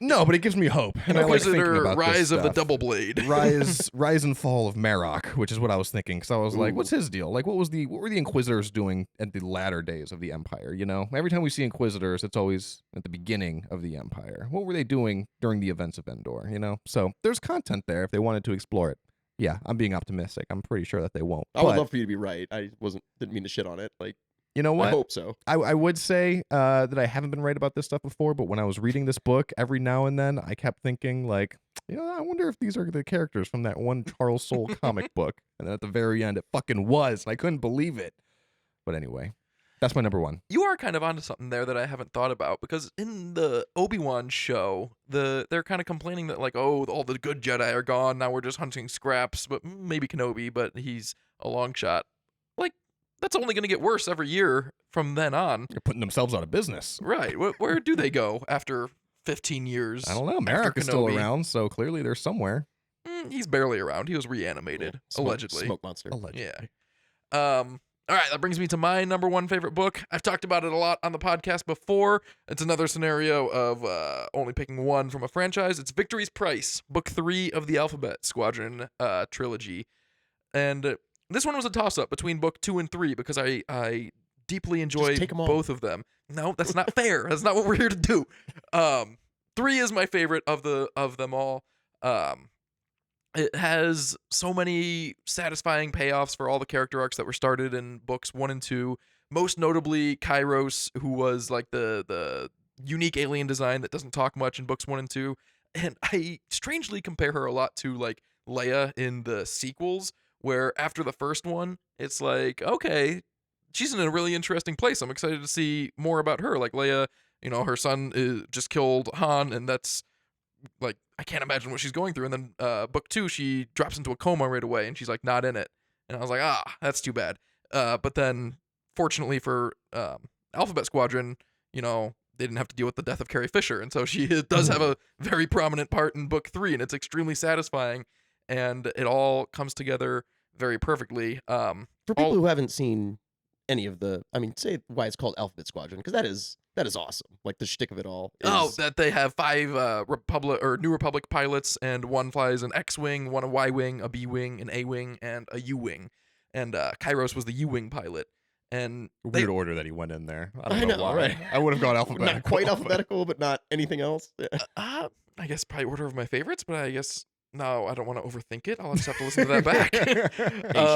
No, but it gives me hope. And I like thinking Inquisitor, about this Rise of the stuff. Double Blade. Rise and Fall of Marok, which is what I was thinking. Because I was like, Ooh. what's his deal? Like, what were the Inquisitors doing at the latter days of the Empire? You know, every time we see Inquisitors, it's always at the beginning of the Empire. What were they doing during the events of Endor? You know, so there's content there if they wanted to explore it. Yeah, I'm being optimistic. I'm pretty sure that they won't. I would But love for you to be right. I didn't mean to shit on it. Like, you know what? I hope so. I would say that I haven't been right about this stuff before, but when I was reading this book, every now and then I kept thinking, like, you know, I wonder if these are the characters from that one Charles Soule comic book. And then at the very end, it fucking was. And I couldn't believe it. But anyway, that's my number one. You are kind of onto something there that I haven't thought about because in the Obi-Wan show, they're kind of complaining that like, oh, all the good Jedi are gone. Now we're just hunting scraps, but maybe Kenobi, but he's a long shot. Like, that's only going to get worse every year from then on. They're putting themselves out of business. Right. Where do they go after 15 years? I don't know. after Marek is still Kenobi? around, so clearly they're somewhere. He's barely around. He was reanimated, allegedly. Smoke monster. Allegedly. Yeah. All right, that brings me to my number one favorite book. I've talked about it a lot on the podcast before. It's another scenario of only picking one from a franchise. It's Victory's Price, book 3 of the Alphabet Squadron trilogy. And this one was a toss-up between book 2 and 3 because I deeply enjoy take 'em all. both of them. No, that's not fair. That's not what we're here to do. 3 is my favorite of them all. It has so many satisfying payoffs for all the character arcs that were started in books 1 and 2. Most notably, Kairos, who was like the unique alien design that doesn't talk much in books 1 and 2. And I strangely compare her a lot to like Leia in the sequels, where after the first one, it's like, okay, she's in a really interesting place. I'm excited to see more about her. Like Leia, you know, her son just killed Han, and that's like, I can't imagine what she's going through. And then book 2, she drops into a coma right away, and she's like not in it. And I was like, that's too bad. But then, fortunately for Alphabet Squadron, you know, they didn't have to deal with the death of Carrie Fisher, and so she does have a very prominent part in book 3, and it's extremely satisfying, and it all comes together very perfectly. For people who haven't seen any of the, I mean, say why it's called Alphabet Squadron, because that is awesome. Like the shtick of it all. Is, that they have 5 Republic or New Republic pilots, and one flies an X-wing, one a Y-wing, a B-wing, an A-wing, and a U-wing. And Kairos was the U-wing pilot. And Weird order that he went in there. I I don't know, know, why. right? I would have gone alphabetical. not quite alphabetical, but not anything else. Yeah. I guess probably order of my favorites, but I guess no, I don't want to overthink it. I'll just have to listen to that back. A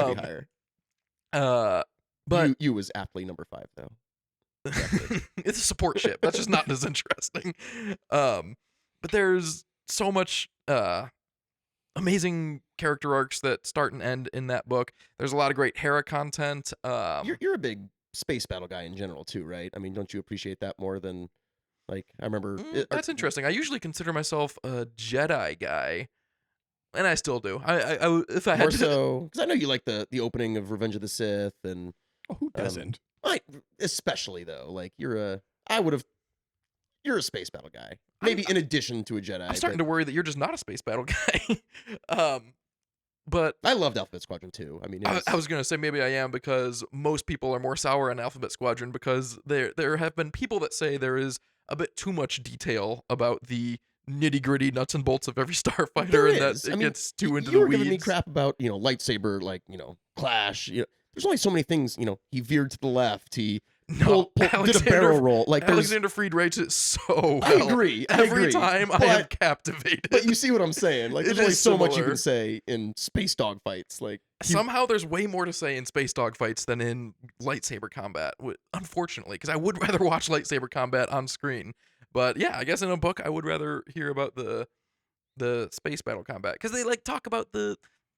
should be higher. But you was aptly number 5 though. it's a support ship. That's just not as interesting. But there's so much amazing character arcs that start and end in that book. There's a lot of great Hera content. You're a big space battle guy in general too, right? I mean, don't you appreciate that more than like I remember? That's interesting. I usually consider myself a Jedi guy, and I still do. If I had More to, so because I know you like the opening of Revenge of the Sith, and Oh, who doesn't? especially though, like you're a space battle guy, maybe in addition to a Jedi. I'm starting to worry that you're just not a space battle guy. But I loved Alphabet Squadron too. I mean, I was gonna say maybe I am, because most people are more sour on Alphabet Squadron because there have been people that say there is a bit too much detail about the nitty gritty nuts and bolts of every starfighter, there and that is. it I mean, gets too into you the were giving me weeds. crap about lightsaber, like clash. There's only so many things. He veered to the left. He No, did a barrel roll. Like there's Alexander Freed writes it so well. I agree. Every time I am but, captivated. but you see what I'm saying? Like, It there's only is so much you similar. can say in space dog fights. Like, Somehow there's way more to say in space dog fights than in lightsaber combat, unfortunately, because I would rather watch lightsaber combat on screen. But yeah, I guess in a book I would rather hear about the space battle combat, because they like talk about the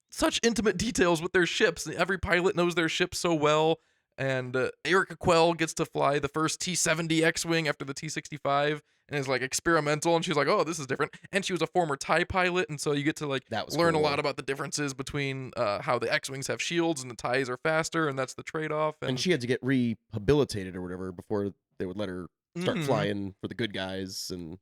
such intimate details with their ships. Every pilot knows their ship so well. And Erica Quell gets to fly the first T-70 X-Wing after the T-65, and is like experimental, and she's like, oh, this is different. And she was a former TIE pilot, and so you get to like that was learn a cool. lot about the differences between how the X-Wings have shields and the TIEs are faster, and that's the trade-off. And she had to get rehabilitated or whatever before they would let her start Mhm. flying for the good guys. And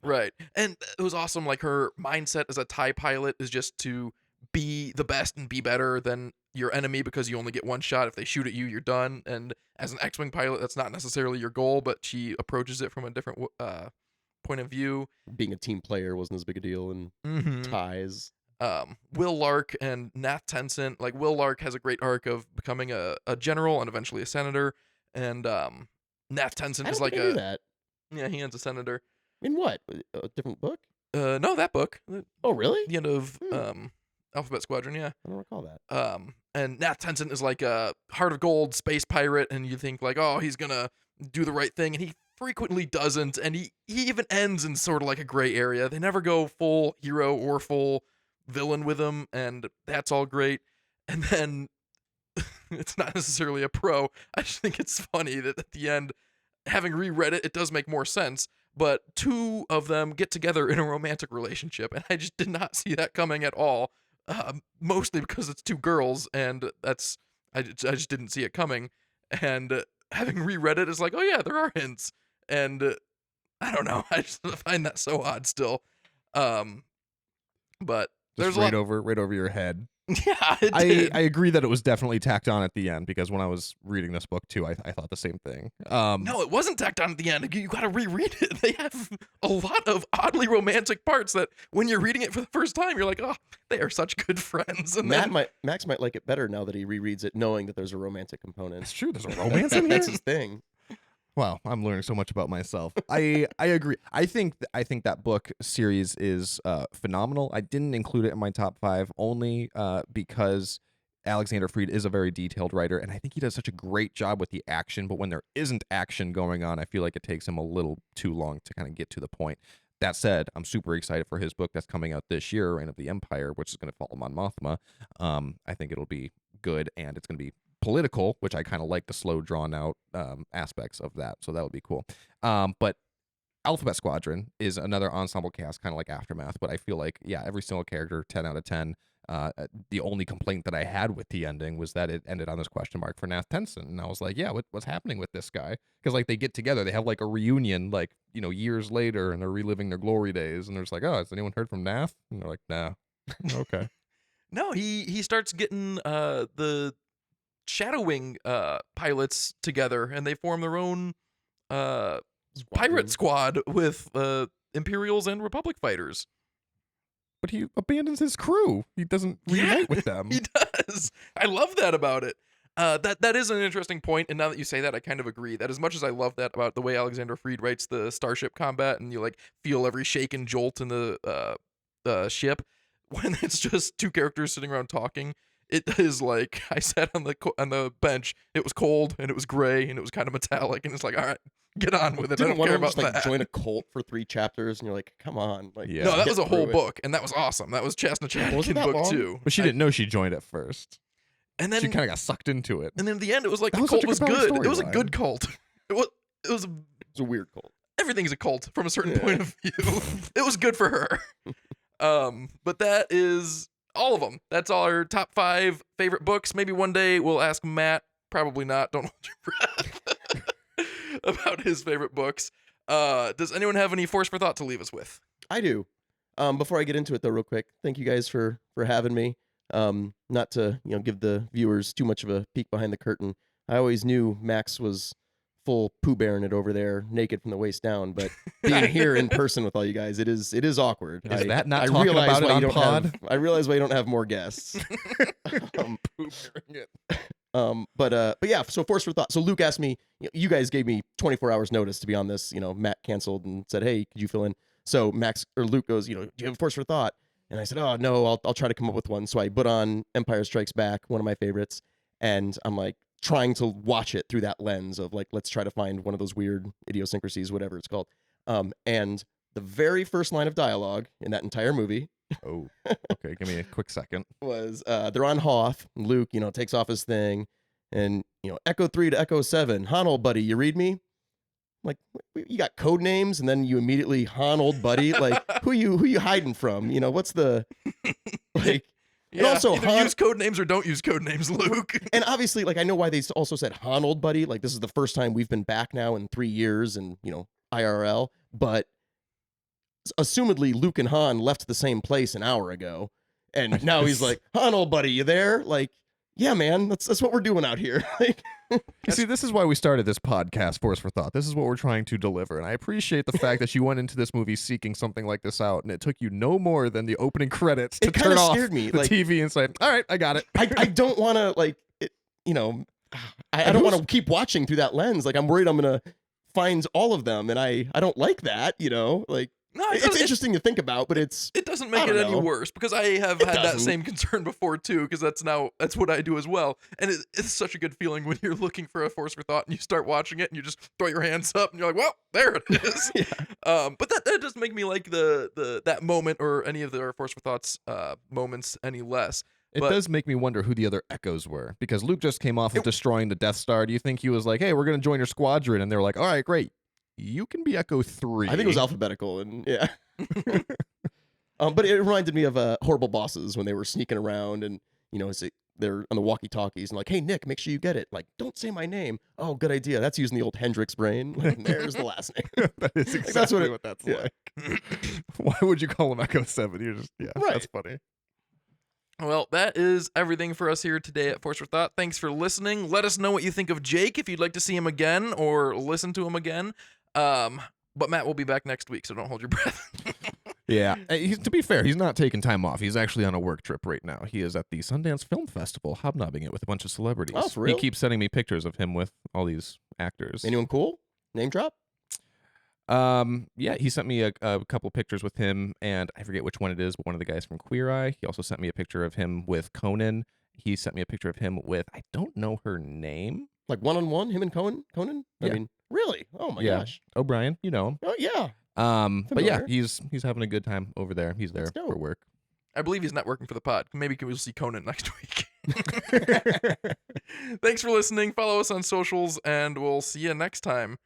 Right. And it was awesome. Like, her mindset as a TIE pilot is just to be the best and be better than your enemy, because you only get one shot. If they shoot at you, you're done. And as an X-Wing pilot, that's not necessarily your goal, but she approaches it from a different point of view. being a team player wasn't as big a deal in Mm-hmm. ties. Will Lark and Nath Tensent. Like, Will Lark has a great arc of becoming a general and eventually a senator. And Nath Tensent I is don't like think I knew that. yeah, he ends a senator. In what? A different book? No, that book. Oh, really? The end of Hmm. Alphabet Squadron, yeah. I don't recall that. And Nath Tensent is like a heart of gold space pirate, and you think like, oh, he's gonna do the right thing, and he frequently doesn't, and he even ends in sort of like a gray area. They never go full hero or full villain with him, and that's all great. And then it's not necessarily a pro. I just think it's funny that at the end, having reread it, it does make more sense. But two of them get together in a romantic relationship, and I just did not see that coming at all. Mostly because it's two girls, and I just didn't see it coming. And having reread it, it's like, oh yeah, there are hints, and I don't know. I just find that so odd still. But there's Just a lot. right over your head. Yeah, it I did. agree that it was definitely tacked on at the end, because when I was reading this book too, I thought the same thing. No, it wasn't tacked on at the end. You gotta reread it. They have a lot of oddly romantic parts that when you're reading it for the first time, you're like, oh, they are such good friends. And then, Max might like it better now that he rereads it, knowing that there's a romantic component. It's true. There's a romance in here. That's his thing. Wow, I'm learning so much about myself. I agree. I think that book series is phenomenal. I didn't include it in my top 5 only because Alexander Freed is a very detailed writer, and I think he does such a great job with the action. But when there isn't action going on, I feel like it takes him a little too long to kind of get to the point. That said, I'm super excited for his book that's coming out this year, Reign of the Empire, which is going to follow Mon Mothma. I think it'll be good, and it's going to be political, which I kind of like the slow, drawn out aspects of that. So that would be cool. But Alphabet Squadron is another ensemble cast, kind of like Aftermath. But I feel like, yeah, every single character, 10 out of 10. The only complaint that I had with the ending was that it ended on this question mark for Nath Tensent, and I was like, yeah, what's happening with this guy? Because like they get together, they have like a reunion, like years later, and they're reliving their glory days, and they're just like, oh, has anyone heard from Nath? And they're like, no. Okay. no, he starts getting the Shadowwing pilots together, and they form their own pirate squad with Imperials and Republic fighters. But he abandons his crew. He doesn't reunite with them. He does. I love that about it. That is an interesting point, and now that you say that, I kind of agree that as much as I love that about the way Alexander Freed writes the starship combat, and you like feel every shake and jolt in the ship, when it's just two characters sitting around talking, it is like I sat on the bench. It was cold and it was gray and it was kind of metallic, and it's like, all right, get on with it. I Didn't don't one care of them about just like that. join a cult for 3 chapters, and you're like, come on, like Yeah. No, that get was a whole through it. book, and that was awesome. That was Chasna Was Chatikin it that book long? 2. But she didn't know she joined at first. And She then kind of got sucked into it. and then at the end, it was like That the was such cult a was compelling good. It was a storyline. good cult. It was It's a weird cult. everything's a cult from a certain Yeah. point of view. It was good for her. But that is all of them. That's all our top 5 favorite books. Maybe one day we'll ask Matt. Probably not. Don't hold your breath. About his favorite books. Does anyone have any force for thought to leave us with? I do. Before I get into it though, real quick, thank you guys for having me. Not to give the viewers too much of a peek behind the curtain. I always knew Max was full Pooh Bearing it over there, naked from the waist down. But being here in person with all you guys, it is awkward. Is that not I talking realize about it why you on don't pod? have. I realize why you don't have more guests. But yeah. So force for thought. So Luke asked me. You guys gave me 24 hours notice to be on this. Matt canceled and said, "Hey, could you fill in?" So Luke goes, "Do you have a force for thought?" And I said, "Oh no, I'll try to come up with one." So I put on Empire Strikes Back, one of my favorites, and I'm like trying to watch it through that lens of like, let's try to find one of those weird idiosyncrasies, whatever it's called. And the very first line of dialogue in that entire movie Oh, okay. Give me a quick second. was they're on Hoth. Luke, takes off his thing, and Echo 3 to Echo 7. Han, old buddy, you read me? I'm like, you got code names, and then you immediately Han, old buddy. Like, who you hiding from? What's the like? And also either Han, use code names or don't use code names, Luke. and obviously, like I know why they also said Han, old buddy. Like this is the first time we've been back now in 3 years, and IRL. But assumedly, Luke and Han left the same place an hour ago, and now he's like, Han, old buddy, you there? Like, yeah, man, that's what we're doing out here. Like, You see, this is why we started this podcast, Force for Thought. This is what we're trying to deliver. And I appreciate the fact that you went into this movie seeking something like this out, and it took you no more than the opening credits to it turn kind of off scared me. the Like, TV and say, all right, I got it. I don't want to like, I don't want to keep watching through that lens. Like, I'm worried I'm gonna find all of them, and I don't like that. Like. No, It's interesting to think about, but it's it doesn't I make it don't any know. worse because I have It had that doesn't. same concern before too. Because that's what I do as well, and it's such a good feeling when you're looking for a force for thought and you start watching it and you just throw your hands up and you're like, well, there it is. But that doesn't make me like the that moment or any of the force for thoughts moments any less. It But- does make me wonder who the other Echoes were, because Luke just came off of destroying the Death Star. Do you think he was like, hey, we're going to join your squadron? And they were like, all right, great. You can be Echo 3. I think it was alphabetical, and yeah. But it reminded me of Horrible Bosses when they were sneaking around, and they're on the walkie-talkies and like, hey Nick, make sure you get it. Like, don't say my name. Oh, good idea. That's using the old Hendrix brain. Like, there's the last name. That is exactly that's what what, it- that's yeah. like. Why would you call him Echo 7? You're just, Right. That's funny. Well, that is everything for us here today at Force for Thought. Thanks for listening. Let us know what you think of Jake if you'd like to see him again or listen to him again. But Matt will be back next week, so don't hold your breath. Yeah. To be fair, he's not taking time off. He's actually on a work trip right now. He is at the Sundance Film Festival, hobnobbing it with a bunch of celebrities. Oh, for real? He keeps sending me pictures of him with all these actors. Anyone cool? Name drop? Yeah, he sent me a couple pictures with him, and I forget which one it is, but one of the guys from Queer Eye. He also sent me a picture of him with Conan. He sent me a picture of him with, I don't know her name. Like one-on-one, him and Conan? I Yeah. mean, really? Oh my Yeah. gosh. O'Brien, you know him. Oh yeah. But yeah, Familiar. he's having a good time over there. He's there That's for dope. work. I believe he's not working for the pod. Maybe we'll see Conan next week. Thanks for listening. Follow us on socials, and we'll see you next time.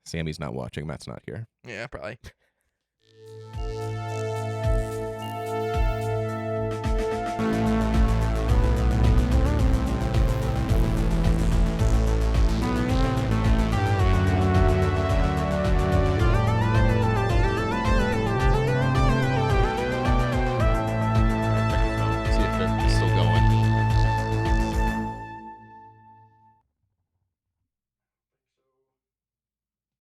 Sammy's not watching. Matt's not here. Yeah, probably.